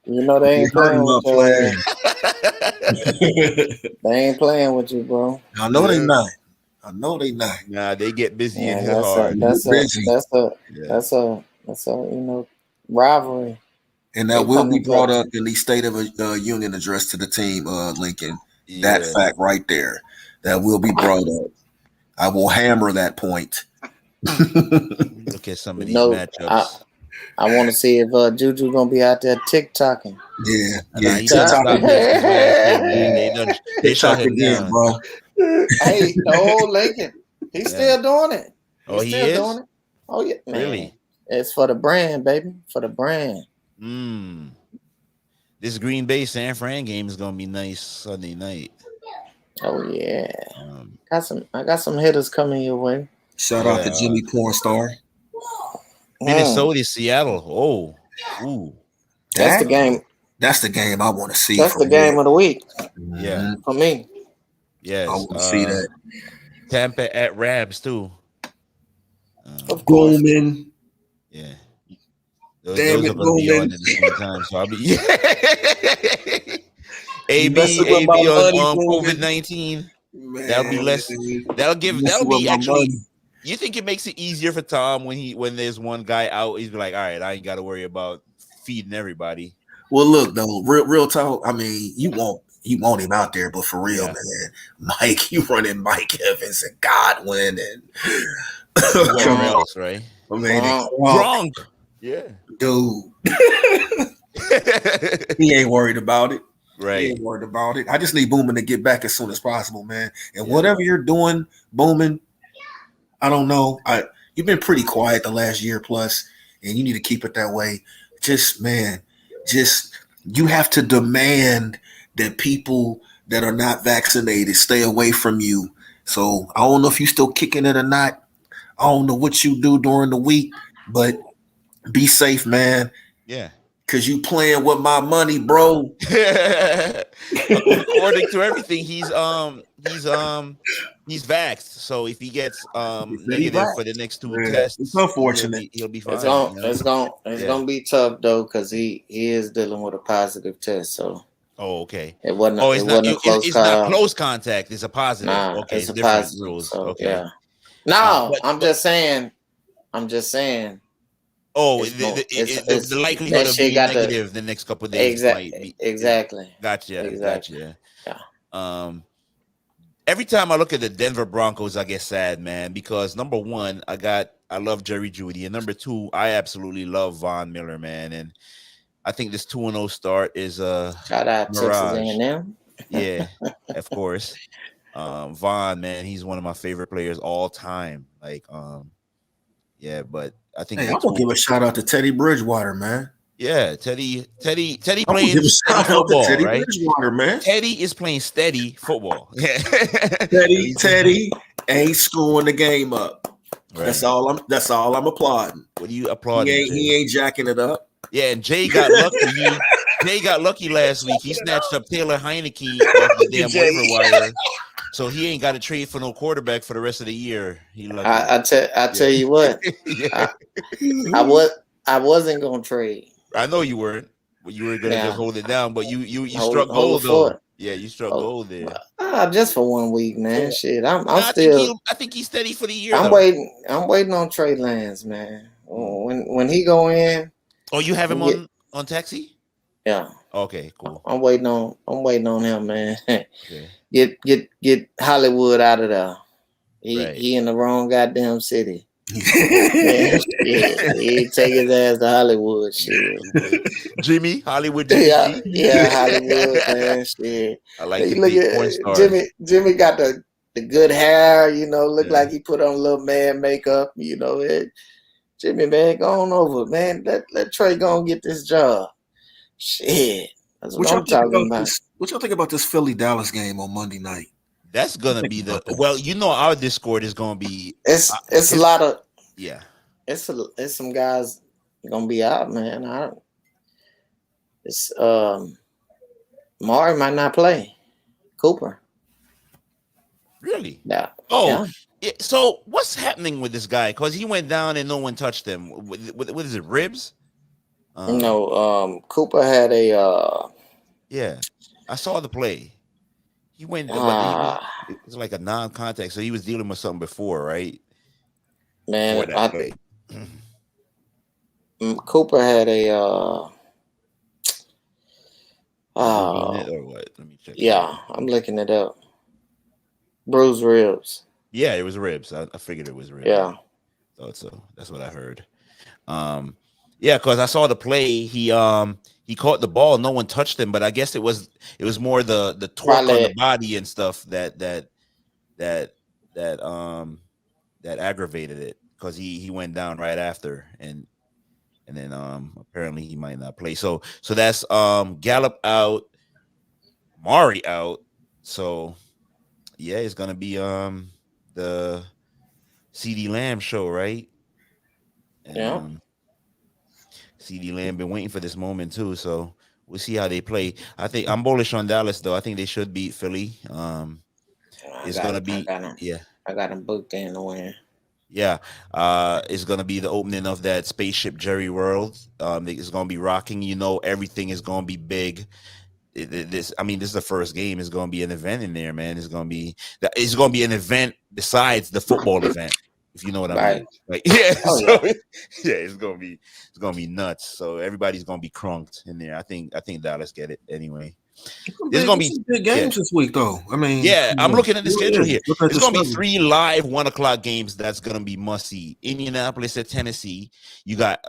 You know they ain't playing with you. They ain't playing with you, bro. I know they not. Nah, they get busy and hit that's hard. That's a rivalry. And that will be brought up in the State of Union address to the team, Lincoln. Yeah. That fact right there. That will be brought up. I will hammer that point. Look at some of these matchups. I want to see if Juju gonna be out there TikToking. Yeah. TikToking. They shut him down, bro. Hey, the old Lincoln, he's still doing it. He is doing it. Oh yeah, man. Really? It's for the brand, baby. For the brand. This Green Bay San Fran game is gonna be nice Sunday night. Oh yeah, I got some hitters coming your way. Shout out to Jimmy Pornstar. Minnesota, Seattle. That's the game. That's the game I want to see. That's the game of the week. Yeah, for me. Yes, I want to see that. Tampa at Rams too. Of course. Bowman. Yeah. Those are going to be on at the same time. So I'll be AB on COVID-19. That'll be less. That'll be actually. You think it makes it easier for Tom when there's one guy out? He's like, all right, I ain't got to worry about feeding everybody. Well, look though, real talk. I mean, you want him out there, but for real, man, Mike, you running Mike Evans and Godwin and whoever else, right? I mean, Gronk. Yeah, dude. He ain't worried about it. Right. He ain't worried about it. I just need Boomin to get back as soon as possible, man. And whatever you're doing, Boomin, I don't know. You've been pretty quiet the last year plus, and you need to keep it that way. You have to demand that people that are not vaccinated stay away from you. So I don't know if you're still kicking it or not. I don't know what you do during the week, but be safe, man. Yeah. Cause you playing with my money, bro. According to everything, he's vaxxed. So if he gets negative for the next two tests, it's unfortunate. He'll be fine. It's gonna be tough though, because he is dealing with a positive test. So okay. It wasn't not close contact. It's a positive. Nah, okay, it's a positive. So, okay. Yeah. No, I'm just saying. Oh, the likelihood of being negative the next couple of days. Exactly. Gotcha. Yeah. Every time I look at the Denver Broncos, I get sad, man, because number one, I love Jerry Jeudy, and number two, I absolutely love Von Miller, man, and I think this 2-0 start is a shout out Texas A&M. Yeah, of course. Von, man, he's one of my favorite players all time. But I think I'm gonna give a shout out to Teddy Bridgewater, man. Yeah, Teddy playing football, Teddy right? Bridgewater, man. Teddy is playing steady football. Teddy ain't screwing the game up. Right. That's all I'm applauding. What do you applauding? He ain't jacking it up. Yeah, and Jay got lucky. Jay got lucky last week. He snatched up Taylor Heineke off the damn waiver wire. So he ain't got to trade for no quarterback for the rest of the year. I tell you what, I wasn't gonna trade. I know you weren't. You were gonna just hold it down, but you struck hold gold the though. fort. Yeah, you struck Oh, gold there. just for 1 week, man. Shit, I'm Nah, still. I think he's steady for the year I'm though. waiting. I'm waiting on Trey Lance, man. When he go in. Oh, you have him on taxi? Yeah. Okay, cool. I'm waiting on him, man. Okay. Get Hollywood out of there. Right. He in the wrong goddamn city. Yeah, he take his ass to Hollywood. Shit. Jimmy, Hollywood Jimmy. Yeah, Hollywood, man. Shit. I like You to look date at porn stars. Jimmy got the good hair, look like he put on a little man makeup, Jimmy, man, go on over, man. Let Trey go and get this job. Shit. That's what I'm talking about. What y'all think about this Philly Dallas game on Monday night? That's gonna be our Discord is gonna be. It's a lot of yeah. It's some guys gonna be out, man. Maury might not play. Cooper. Really? Yeah. Oh. Yeah. So what's happening with this guy? Because he went down and no one touched him. What is it? Ribs? No. Cooper had a. Yeah, I saw the play. He went, but it was like a non-contact, so he was dealing with something before, right? Man, Cooper had a. Or what? Let me check. Yeah, I'm looking it up. Bruised ribs. Yeah, it was ribs. I figured it was ribs. Yeah. Thought so. That's what I heard. Yeah, because I saw the play. He caught the ball. No one touched him, but I guess it was more the torque on the body and stuff that aggravated it, because he went down right after, and then apparently he might not play. So that's Gallup out, Mari out. So yeah, it's gonna be the CD Lamb show, right? And, yeah. CD Lamb been waiting for this moment too, so we'll see how they play. I think I'm bullish on Dallas though. I think they should beat Philly. It's gonna be I got them booked in to win. Yeah, it's gonna be the opening of that spaceship Jerry World. It's gonna be rocking. Everything is gonna be big. This is the first game. It's gonna be an event in there, man. It's gonna be an event besides the football event, if you know what I mean. Like, yeah, it's gonna be nuts. So everybody's gonna be crunked in there. I think Dallas get it anyway. There's gonna be big games this week, though. I mean, I'm looking at the schedule here. There's gonna be 3 live 1:00 games that's gonna be must see. Indianapolis at Tennessee. You got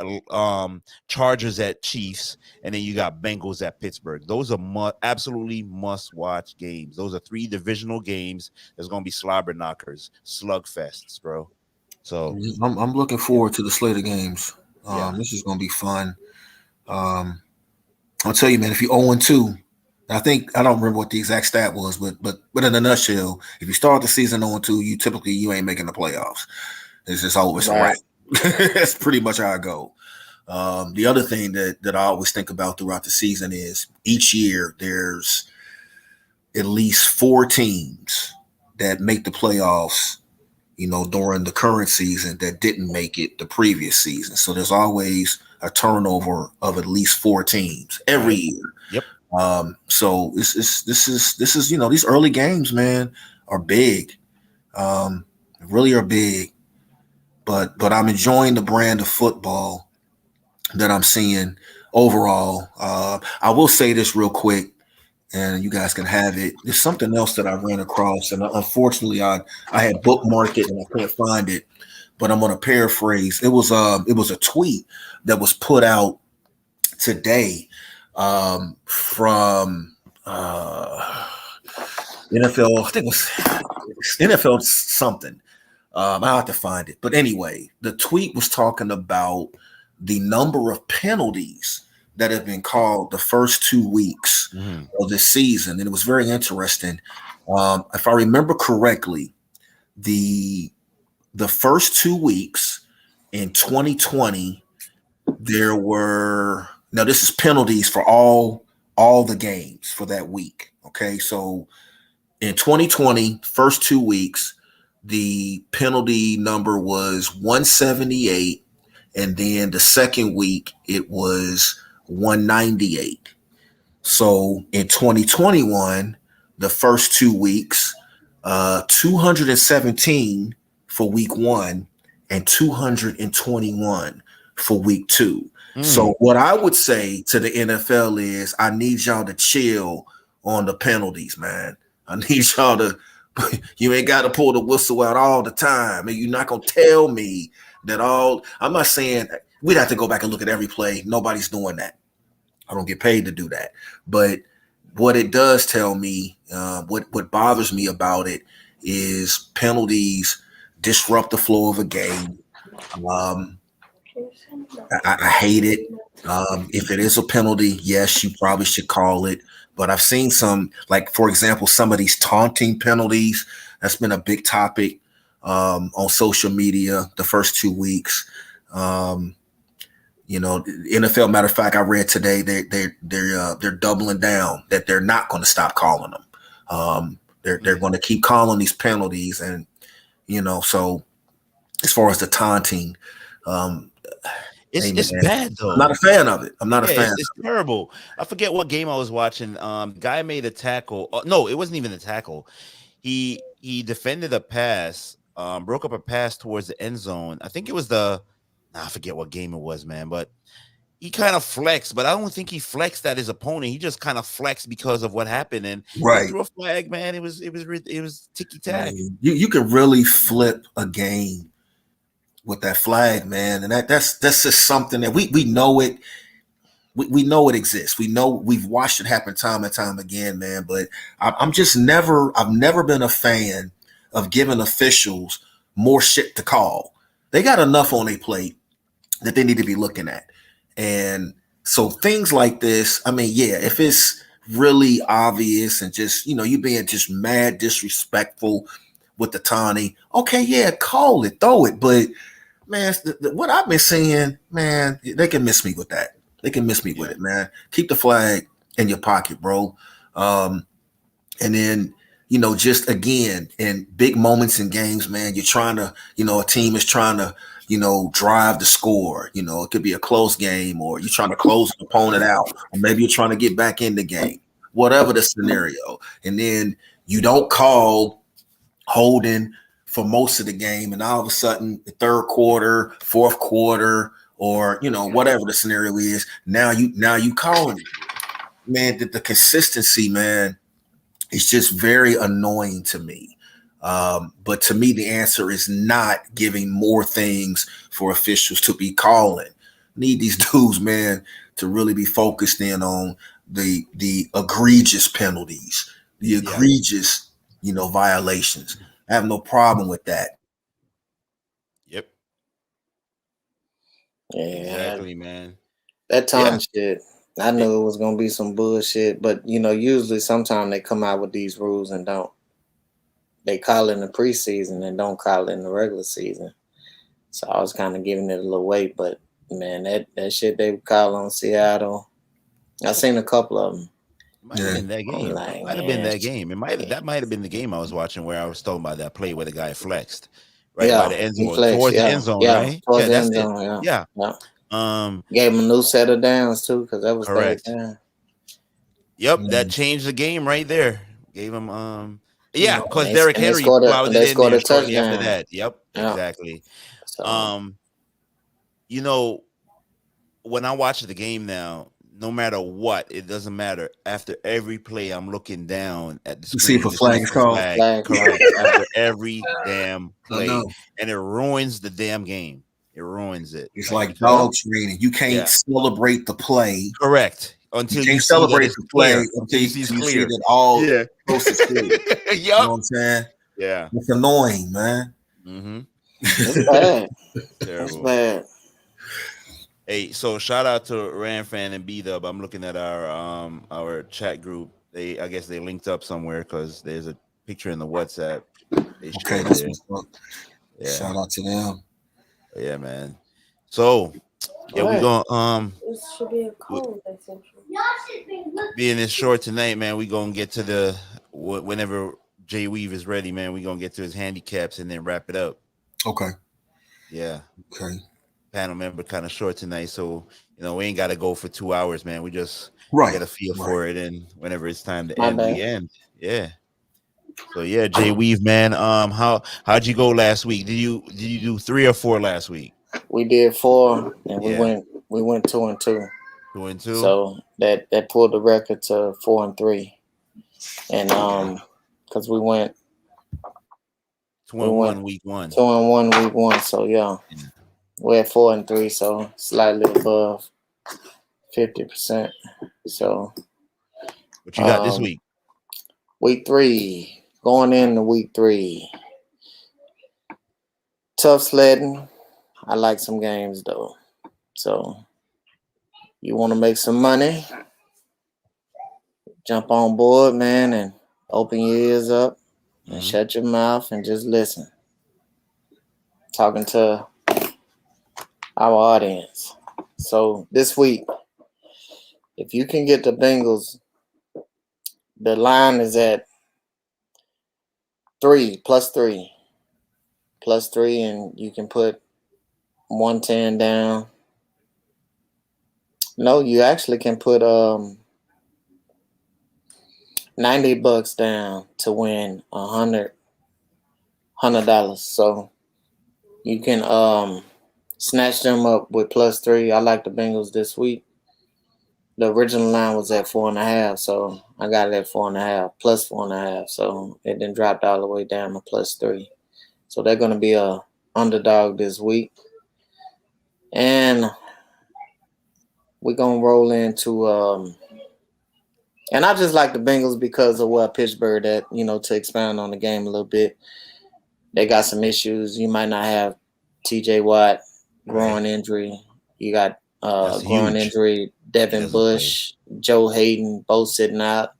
Chargers at Chiefs, and then you got Bengals at Pittsburgh. Those are absolutely must watch games. Those are 3 divisional games. There's gonna be slobber knockers, slugfests, bro. So I'm looking forward to the slate of games. This is gonna be fun. I'll tell you, man. If you're 0-2. I don't remember what the exact stat was, but in a nutshell, if you start the season 0-2, you ain't making the playoffs. It's just always a wrap. That's pretty much how I go. The other thing that I always think about throughout the season is each year there's at least 4 teams that make the playoffs, during the current season that didn't make it the previous season. So there's always a turnover of at least 4 teams every year. Yep. So this is these early games, man, are big. Really are big. But I'm enjoying the brand of football that I'm seeing overall. I will say this real quick, and you guys can have it. There's something else that I ran across, and unfortunately I had bookmarked it and I can't find it, but I'm gonna paraphrase. It was a tweet that was put out today from NFL. I think it was NFL something. I'll have to find it. But anyway, the tweet was talking about the number of penalties that have been called the first 2 weeks of this season. And it was very interesting. If I remember correctly, the first 2 weeks in 2020, there were, now this is penalties for all the games for that week. Okay. So in 2020, first 2 weeks, the penalty number was 178. And then the second week, it was 198. So in 2021, the first 2 weeks, 217 for week 1 and 221 for week 2. So what I would say to the NFL is I need y'all to chill on the penalties, man. I need y'all to, you ain't got to pull the whistle out all the time. And you're not going to tell me that I'm not saying we'd have to go back and look at every play. Nobody's doing that. I don't get paid to do that. But what it does tell me, what bothers me about it is penalties disrupt the flow of a game. I hate it. If it is a penalty, yes, you probably should call it. But I've seen some, like, for example, some of these taunting penalties. That's been a big topic on social media the first 2 weeks. NFL, matter of fact, I read today they're doubling down that they're not going to stop calling them. They're going to keep calling these penalties, and so as far as the taunting, it's bad though. I'm not a fan of it. I'm not a fan. It's terrible. I forget what game I was watching. Guy made a tackle. No, it wasn't even a tackle. He defended a pass, broke up a pass towards the end zone. I think it was I forget what game it was, man. But he kind of flexed, but I don't think he flexed at his opponent. He just kind of flexed because of what happened, and he threw a flag, man. It was ticky tack. You can really flip a game with that flag, man, and that's just something that we know it. We know it exists. We know we've watched it happen time and time again, man. But I've never been a fan of giving officials more shit to call. They got enough on their plate that they need to be looking at. And so things like this, I mean, yeah, if it's really obvious and just, you being just mad disrespectful with the taunting, okay, yeah, call it, throw it. But man, what I've been seeing, man, they can miss me with that. They can miss me with it, man. Keep the flag in your pocket, bro. And then, just again, in big moments in games, man, you're trying to, a team is trying to, drive the score. It could be a close game, or you're trying to close an opponent out, or maybe you're trying to get back in the game, whatever the scenario. And then you don't call holding for most of the game, and all of a sudden the third quarter, fourth quarter, or whatever the scenario is, now you calling it. Man, the consistency, man, is just very annoying to me. But to me, the answer is not giving more things for officials to be calling. Need these dudes, man, to really be focused in on the egregious penalties, the egregious, violations. I have no problem with that. Yep. Yeah, exactly, man. That time shit, I knew it was gonna be some bullshit, but usually sometimes they come out with these rules and don't. They call it in the preseason and don't call it in the regular season. So I was kind of giving it a little weight, but man, that shit they call on Seattle, I seen a couple of them. Might have been that game. That might have been the game I was watching where I was talking about that play where the guy flexed by the end zone, towards the end zone, right? Towards the end zone, yeah. Gave him a new set of downs too, because that was correct. Yep, Mm-hmm. That changed the game right there. Gave him because Derrick Henry scored a touchdown after that. Yep, exactly. So, when I watch the game now, no matter what, it doesn't matter. After every play, I'm looking down at the screen. See if a flag is called. Correct. After every damn play, and it ruins the damn game. It ruins it. It's like dog training. You can't celebrate the play. Correct. Until you celebrate the play until you see that all close is clear. Yep. You know what I'm saying? Yeah. It's annoying, man. Mm-hmm. It's bad. Terrible. It's bad. Hey, so shout out to Ran Fan and B Dub. I'm looking at our chat group. I guess they linked up somewhere because there's a picture in the WhatsApp. Okay, that's what's up. Yeah. Shout out to them. Yeah, man. So we're gonna This should be a cold, being this short tonight, man. We're gonna get to whenever Jay Weave is ready, man. We're gonna get to his handicaps and then wrap it up. Okay. Yeah. Okay. panel member kind of short tonight, so we ain't got to go for 2 hours, man. We just Right. get a feel for it, and whenever it's time to My end, bad. we end. Yeah. So yeah, Jay Weave, man. How'd you go last week? Did you do 3 or 4 last week? We did 4, and Yeah. we went 2-2. 2-2. So that pulled the record to 4-3, and because we went 2-1 week 1. 2-1 week 1. So yeah, we're at 4-3, so slightly above 50%. So What you got this week? Week 3, going into week 3. Tough sledding. I like some games though. So you want to make some money, jump on board, man, and open your ears up and shut your mouth and just listen. Talking to our audience. So this week, if you can get the Bengals, the line is at 3 +3. +3, and you can put 110 down. No, you actually can put $90 down to win $100. So you can snatch them up with +3. I like the Bengals this week. The original line was at 4.5, so I got it at 4.5 +4.5. So it then dropped all the way down to +3. So they're going to be a underdog this week, and we're going to roll into and I just like the Bengals because of what Pittsburgh at, to expound on the game a little bit. They got some issues. You might not have TJ Watt, groin injury. You got groin injury, Devin Bush, Joe Hayden, both sitting out,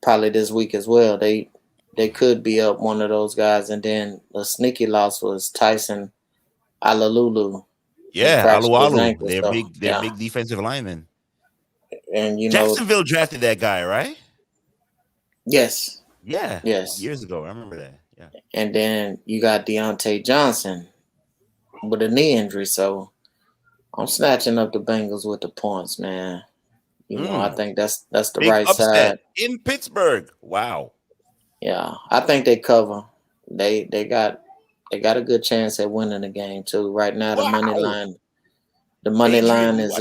probably this week as well. They could be up one of those guys. And then the sneaky loss was Tyson Alalulu. Yeah, Alu. They're big defensive linemen. And Jacksonville drafted that guy, right? Yes. Yeah. Yes. Years ago. I remember that. Yeah. And then you got Deontay Johnson with a knee injury. So I'm snatching up the Bengals with the points, man. I think that's the big right upset side. In Pittsburgh. Wow. Yeah. I think they cover. They got a good chance at winning the game too. Right now the money line is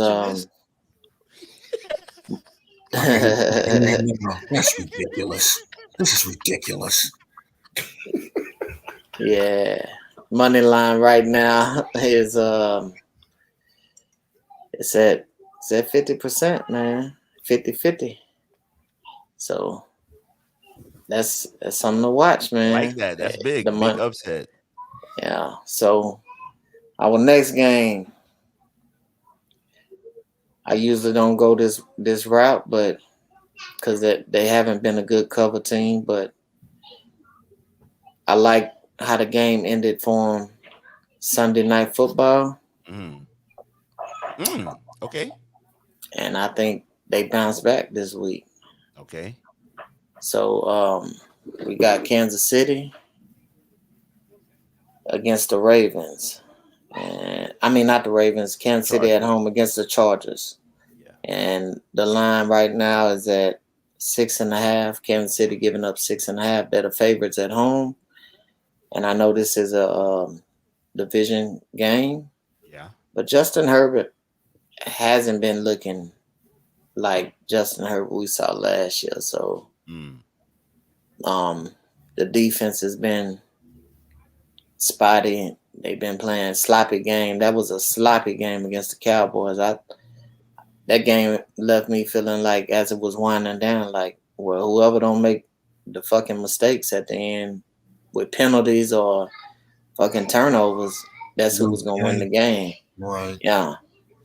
That's ridiculous. This is ridiculous. Yeah. Money line right now is it's at 50%, man. 50-50. So that's something to watch, man. I like that. That's big. Big upset. Yeah. So our next game, I usually don't go this route, but because they haven't been a good cover team, but I like how the game ended for them Sunday Night Football. Okay. And I think they bounced back this week. Okay. So we got Kansas City against the Ravens. And I mean, not the Ravens, Kansas City at home against the Chargers. Yeah. And the line right now is at 6.5. Kansas City giving up 6.5. They're the favorites at home. And I know this is a division game. Yeah. But Justin Herbert hasn't been looking like Justin Herbert we saw last year. So the defense has been spotty. They've been playing sloppy game. That was a sloppy game against the Cowboys. That game left me feeling like, as it was winding down, like, well, whoever don't make the fucking mistakes at the end with penalties or fucking turnovers, that's who was gonna win the game. Right. Yeah.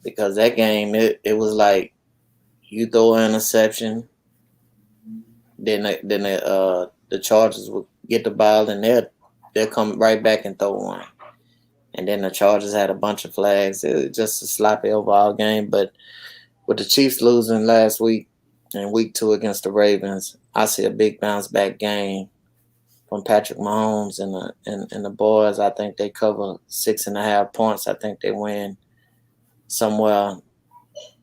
Because that game, it was like you throw an interception, then the Chargers would get the ball and they'll come right back and throw one. And then the Chargers had a bunch of flags. It was just a sloppy overall game. But with the Chiefs losing last week and week 2 against the Ravens, I see a big bounce back game from Patrick Mahomes and the boys. I think they cover 6.5 points. I think they win somewhere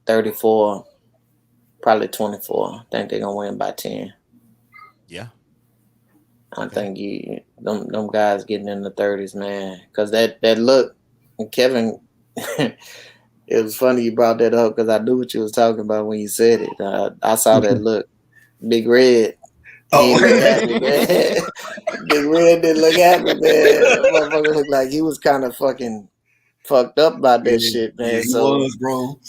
34, probably 24. I think they're gonna win by 10. Yeah. I think them guys getting in the 30s, man. Because that look, and Kevin, it was funny you brought that up because I knew what you was talking about when you said it. I saw that look. Big Red, he Oh, look happy, man. Big Red didn't look happy, man. That motherfucker looked like he was kind of fucking fucked up by that shit, man. yeah, he was, bro.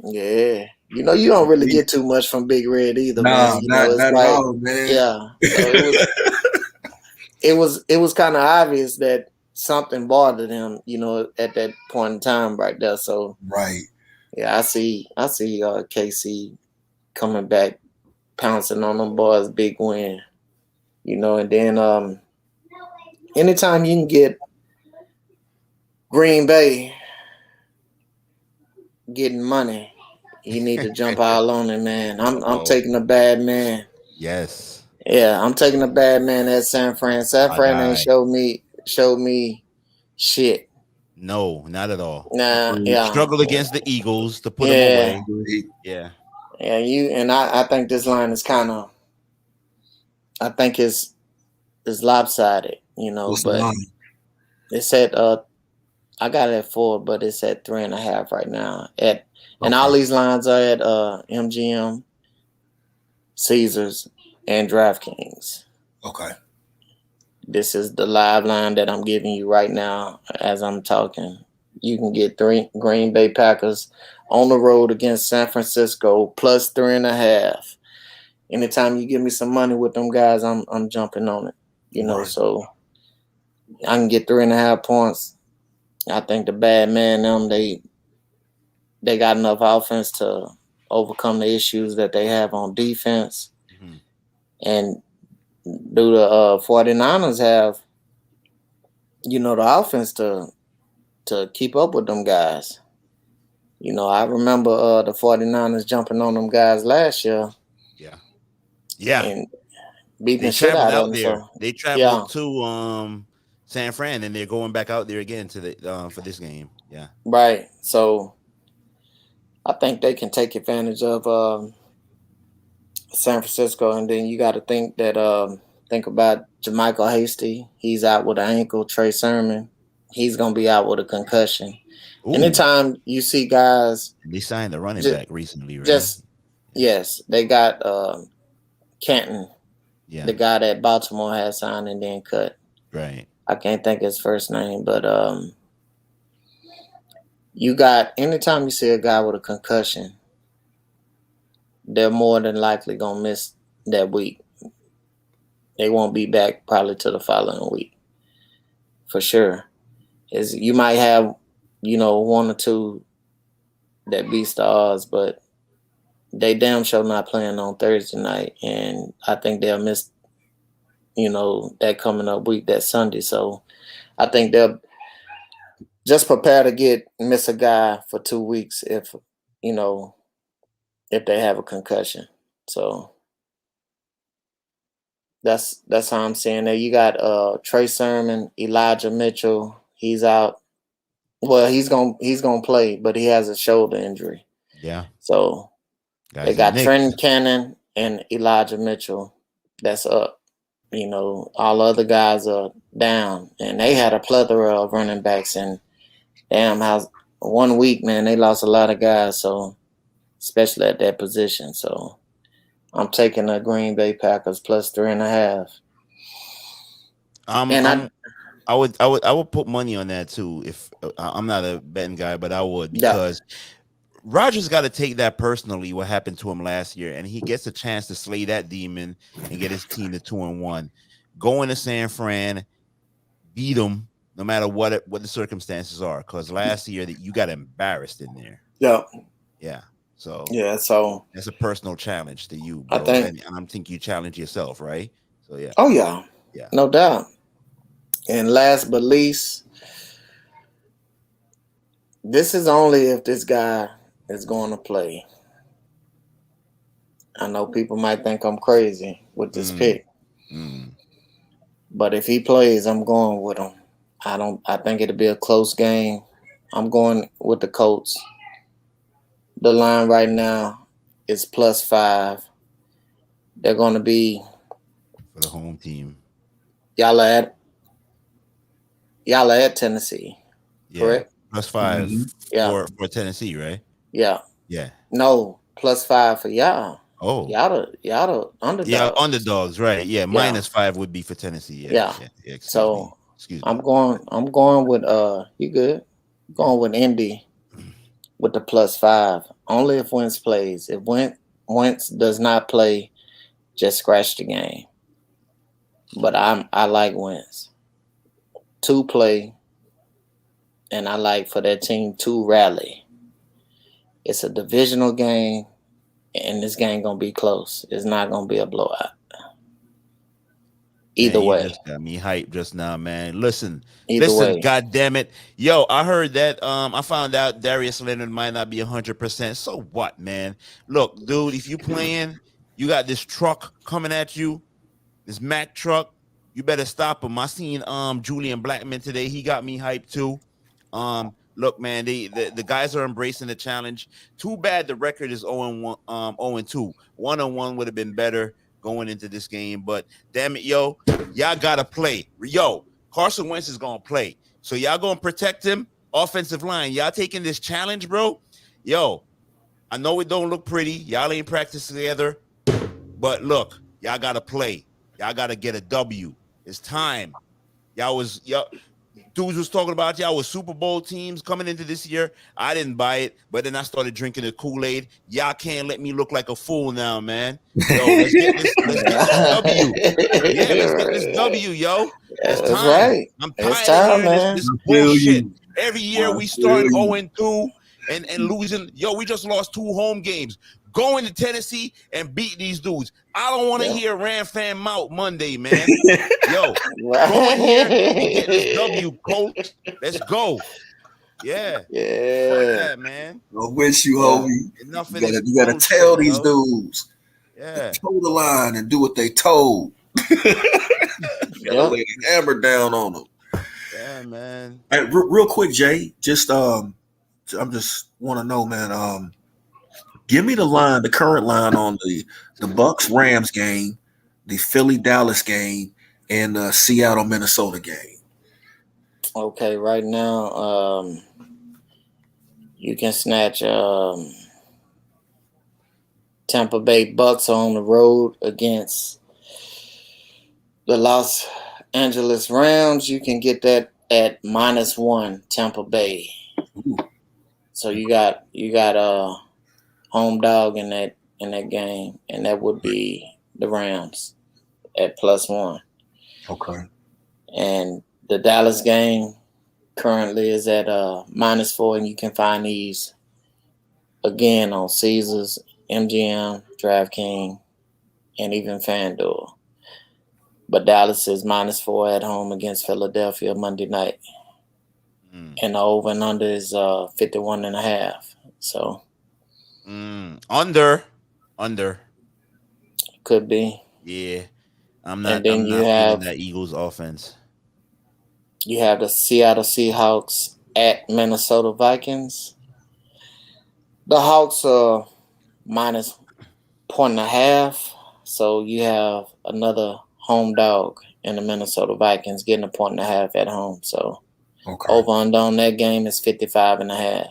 Yeah. You know, you don't really get too much from Big Red either, man. Nah, You know, it's not at like, all, man. yeah. So it was kind of obvious that something bothered him, you know, at that point in time right there. So Right. yeah, I see KC coming back, pouncing on them boys, big win. You know, and then anytime you can get Green Bay getting money, you need to jump all on it, man. I'm taking the bad man. Yes. Yeah, I'm taking the bad man at San Fran. San Fran ain't showed me shit. No, not at all. Nah, yeah. Struggled against the Eagles to put them Yeah. away. Yeah. Yeah, I think this line is kind of, I think it's lopsided, you know. What's the But line? it's at I got it at 4, but it's at 3.5 right now. And all these lines are at MGM, Caesars, and DraftKings. Okay. This is the live line that I'm giving you right now as I'm talking. You can get 3 Green Bay Packers on the road against San Francisco plus 3.5. Anytime you give me some money with them guys, I'm jumping on it. You know, so I can get 3.5 points. I think the bad man they got enough offense to overcome the issues that they have on defense. Mm-hmm. And do the 49ers have, you know, the offense to keep up with them guys? You know, I remember the 49ers jumping on them guys last year. Yeah. Yeah. And beating They the shit traveled out of out them. there. So, They traveled to San Fran, and they're going back out there again to the for this game. Yeah. Right. So I think they can take advantage of San Francisco, and then you got to think about Jermichael Hasty. He's out with an ankle. Trey Sermon, he's gonna be out with a concussion. Ooh. Anytime you see guys, they signed the running back recently, right? Yes, they got Canton, yeah, the guy that Baltimore had signed and then cut. Right. I can't think his first name, but you got anytime you see a guy with a concussion, they're more than likely gonna miss that week. They won't be back probably till the following week, for sure. You might have, you know, 1 or 2 that beats the odds, but they damn sure not playing on Thursday night, and I think they'll miss, you know, that coming up week, that Sunday. So I think they'll just prepare to miss a guy for 2 weeks if they have a concussion. So that's how I'm saying that. You got Trey Sermon, Elijah Mitchell. He's out. Well, he's gonna play, but he has a shoulder injury. Yeah. So they got Trent Cannon and Elijah Mitchell. That's up. You know, all other guys are down, and they had a plethora of running backs. And damn, how 1 week, man, they lost a lot of guys. So especially at that position. So I'm taking the Green Bay Packers plus 3.5. I would put money on that too. If I'm not a betting guy, but I would, because Rodgers got to take that personally, what happened to him last year, and he gets a chance to slay that demon and get his team to 2-1. Going to San Fran, beat them no matter what the circumstances are, because last year that you got embarrassed in there. Yeah. So that's a personal challenge to you, bro. I think you challenge yourself, right? So yeah. Oh yeah. No doubt. And last but least, this is only if this guy is going to play. I know people might think I'm crazy with this pick, But if he plays, I'm going with him. I think it'll be a close game. I'm going with the Colts. The line right now is +5. They're going to be for the home team. y'all are at Tennessee, Yeah, correct? +5 Yeah. for Tennessee, right? Yeah. Yeah. No, +5 for y'all. Oh, Y'all the underdogs. yeah, underdogs, right? Yeah, -5 would be for Tennessee. Yeah. Excuse me. I'm going with you good. I'm going with Indy with the +5. Only if Wentz plays. If Wentz does not play, just scratch the game. But I like Wentz to play, and I like for that team to rally. It's a divisional game, and this game gonna be close. It's not gonna be a blowout. Either Man, way. you just got me hyped just now, man. Listen, way. God damn it. Yo, I heard that I found out Darius Leonard might not be 100%. So what, man? Look, dude, if you playing, you got this truck coming at you, this Mack truck, you better stop him. I seen Julian Blackman today. He got me hyped too. Look, man, the guys are embracing the challenge. Too bad the record is 0-1, 0-2. 1-1 would have been better going into this game, but damn it, yo, y'all gotta play. Yo, Carson Wentz is gonna play, so y'all gonna protect him. Offensive line, y'all taking this challenge, bro. Yo, I know it don't look pretty. Y'all ain't practiced together, but look, y'all gotta play. Y'all gotta get a W. It's time. Dudes was talking about y'all with Super Bowl teams coming into this year. I didn't buy it, but then I started drinking the Kool-Aid. Y'all can't let me look like a fool now, man. Yo, let's get this W. Yeah, let's get this W, yo. It's time. That's right. I'm tired of hearing this bullshit. Every year we start 0-2 and losing. Yo, we just lost 2 home games. Go into Tennessee and beat these dudes. I don't want to hear Ram fan mouth Monday, man. Yo, go in here and get this W, Colts. Let's go. Yeah. Fuck that, man. I wish you, homie. Enough of you gotta tell these dudes. Yeah. Toe the line and do what they told. Gotta lay the hammer down on them. Yeah, man. Hey, real quick, Jay. Just I'm just want to know, man. Give me the current line on the Bucks Rams game, the Philly Dallas game, and the Seattle Minnesota game. Okay, right now, you can snatch Tampa Bay Bucks on the road against the Los Angeles Rams. You can get that at -1 Tampa Bay. Ooh. So you got home dog in that game, and that would be the Rams at +1. Okay. And the Dallas game currently is at -4, and you can find these again on Caesars, MGM, DraftKings, and even FanDuel. But Dallas is -4 at home against Philadelphia Monday night. And the over and under is 51.5. So under could be. Yeah, I'm not. And then I'm you not have that Eagles offense. You have the Seattle Seahawks at Minnesota Vikings. The Hawks are -1.5, so you have another home dog in the Minnesota Vikings getting 1.5 at home. So over and on that game is 55.5.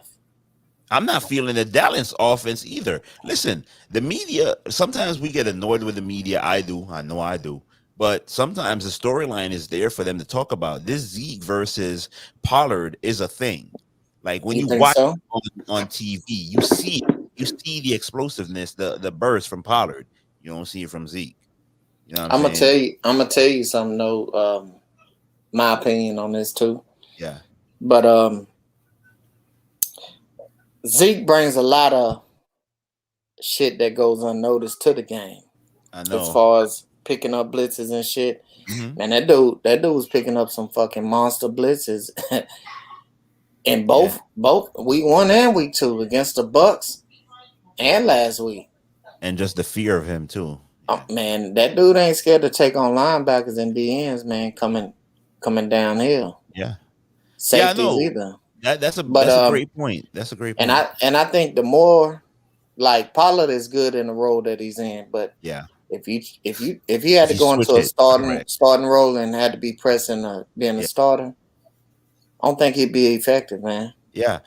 I'm not feeling the Dallas offense either. Listen, the media, sometimes we get annoyed with the media. I do. I know I do. But sometimes the storyline is there for them to talk about. This Zeke versus Pollard is a thing. Like when you watch it on TV, you see the explosiveness, the burst from Pollard. You don't see it from Zeke. You know what I'm saying? I'm gonna tell you something though. My opinion on this too. Yeah. But Zeke brings a lot of shit that goes unnoticed to the game. I know. As far as picking up blitzes and shit. Mm-hmm. Man, that dude was picking up some fucking monster blitzes. In both week 1 and week 2 against the Bucks and last week. And just the fear of him too. Man, that dude ain't scared to take on linebackers and DNs, man, coming downhill. Yeah. Safeties I know. either. That's a great point. That's a great point. And I think the more like Pollard is good in the role that he's in, but yeah, if he had to go into a starting role and had to be pressing being a starter, I don't think he'd be effective, man. Yeah.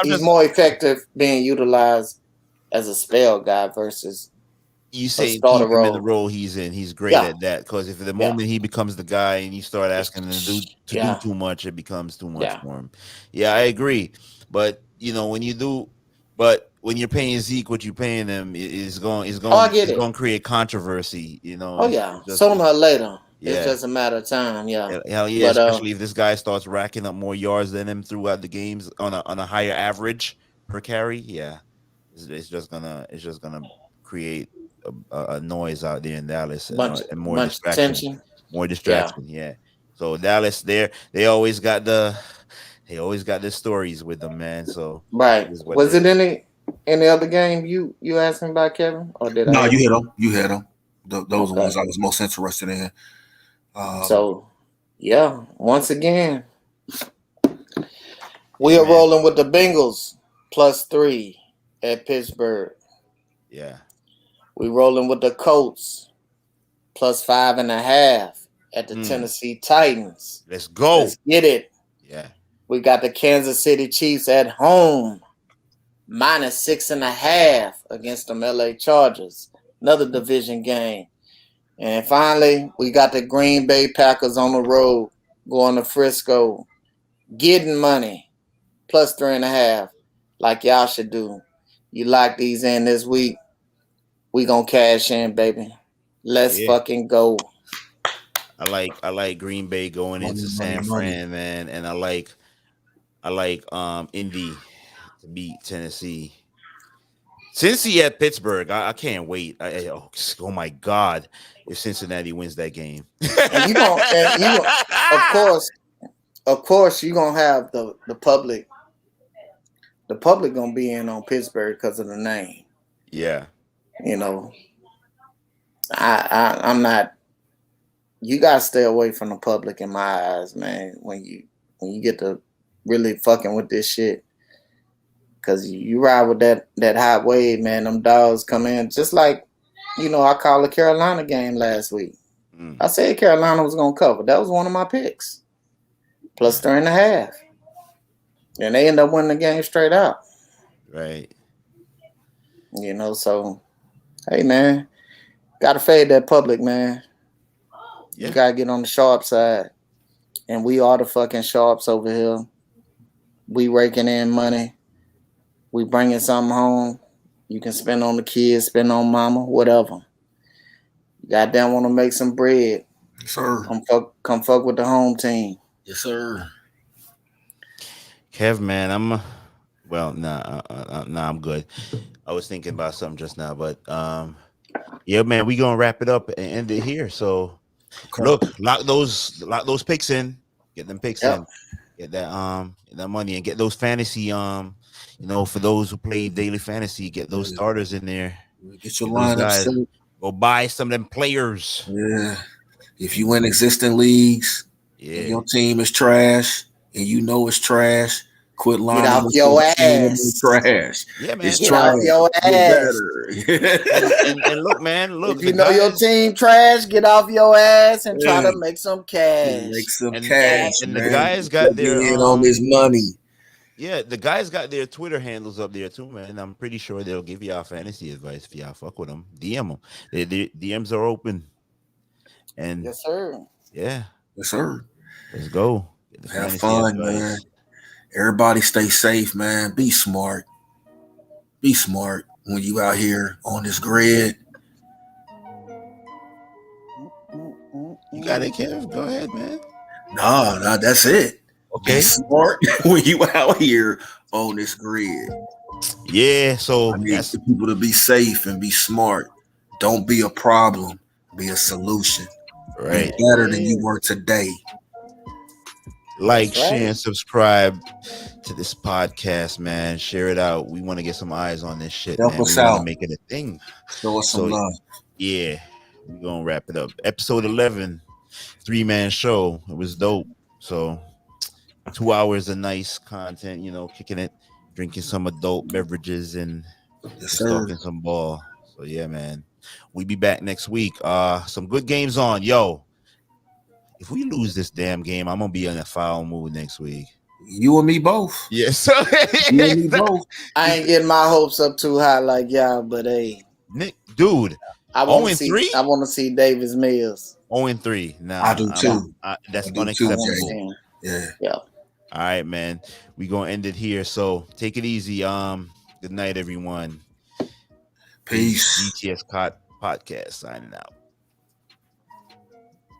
He's more effective being utilized as a spell guy versus you say keep him in the role he's in. He's great at that, because if the moment he becomes the guy and you start asking him to do too much, it becomes too much for him. Yeah, I agree. But when you're paying Zeke what you're paying him, it's going to create controversy. Oh yeah, sooner or later. Yeah. It's just a matter of time. Yeah. Hell yeah. But, especially if this guy starts racking up more yards than him throughout the games on a higher average per carry. Yeah, it's just gonna create a noise out there in Dallas and more distraction. Tension. More distraction. Yeah. So Dallas, they always got the stories with them, man. So right. Was it any other game you asked me about, Kevin, or did I? No, you hit them. You hit them. Those ones I was most interested in. So, yeah, once again, we are rolling with the Bengals +3 at Pittsburgh. Yeah. We rolling with the Colts +5.5 at the Tennessee Titans. Let's go. Let's get it. Yeah. We got the Kansas City Chiefs at home -6.5 against the LA Chargers. Another division game. And finally, we got the Green Bay Packers on the road going to Frisco, getting money +3.5, like y'all should do. You lock these in this week, we gonna cash in, baby. Let's fucking go. I like Green Bay going into San Fran, man, and I like Indy to beat Tennessee. Cincy at Pittsburgh, I can't wait. Oh my God, if Cincinnati wins that game, of course, you're gonna have the public. The public gonna be in on Pittsburgh because of the name. Yeah, I'm not. You gotta stay away from the public in my eyes, man. When you get to really fucking with this shit. Because you ride with that hot wave, man. Them dogs come in. Just like, I called the Carolina game last week. I said Carolina was going to cover. That was one of my picks. +3.5. And they end up winning the game straight out. Right. So, hey, man. Got to fade that public, man. Yeah. You got to get on the sharp side. And we are the fucking sharps over here. We raking in money. We bringing something home. You can spend on the kids, spend on mama, whatever. You goddamn want to make some bread. Yes, sir. Come fuck with the home team. Yes, sir. Kev, man, I'm good. I was thinking about something just now, but yeah, man, we gonna wrap it up and end it here. So look, lock those picks in. Get them picks in. Get that money and get those fantasy for those who play daily fantasy, get those starters in there. Get your lineup. Go buy some of them players. Yeah. If you in existing leagues, and your team is trash, and it's trash, quit lining up your ass. Trash. Yeah, man. Get off your ass. and look, man, if you know your team trash, get off your ass and try to make some cash. And the guys got their on this money. Yeah, the guys got their Twitter handles up there too, man. I'm pretty sure they'll give y'all fantasy advice if y'all fuck with them. DM them. Their DMs are open. And yes, sir. Yeah. Yes, sir. Let's go. Have fun, man. Everybody stay safe, man. Be smart. Be smart when you out here on this grid. You got it, Kev. Go ahead, man. No, that's it. Okay. Be smart when you out here on this grid. Yeah, so I need people to be safe and be smart. Don't be a problem. Be a solution. Right. Be better than you were today. Like, share, and subscribe to this podcast, man. Share it out. We want to get some eyes on this shit. Help man. us we out. Want to make it a thing. Show us some love. Yeah, we're gonna wrap it up. Episode 11, 3-man show. It was dope. So 2 hours of nice content, kicking it, drinking some adult beverages and Yes, just sir. talking some ball. So yeah, man. We be back next week. Some good games on. Yo, if we lose this damn game, I'm gonna be in a foul mood next week. You and me both. Yeah, so You and me both. I ain't getting my hopes up too high like y'all, but hey, Nick, dude, I want to 0-3? see. I want to see Davis Mills. 0-3. Nah, I do too. That's I do too, unacceptable. Yeah. Yeah. All right, man. We gonna end it here. So take it easy. Good night, everyone. Peace. GTS Podcast signing out.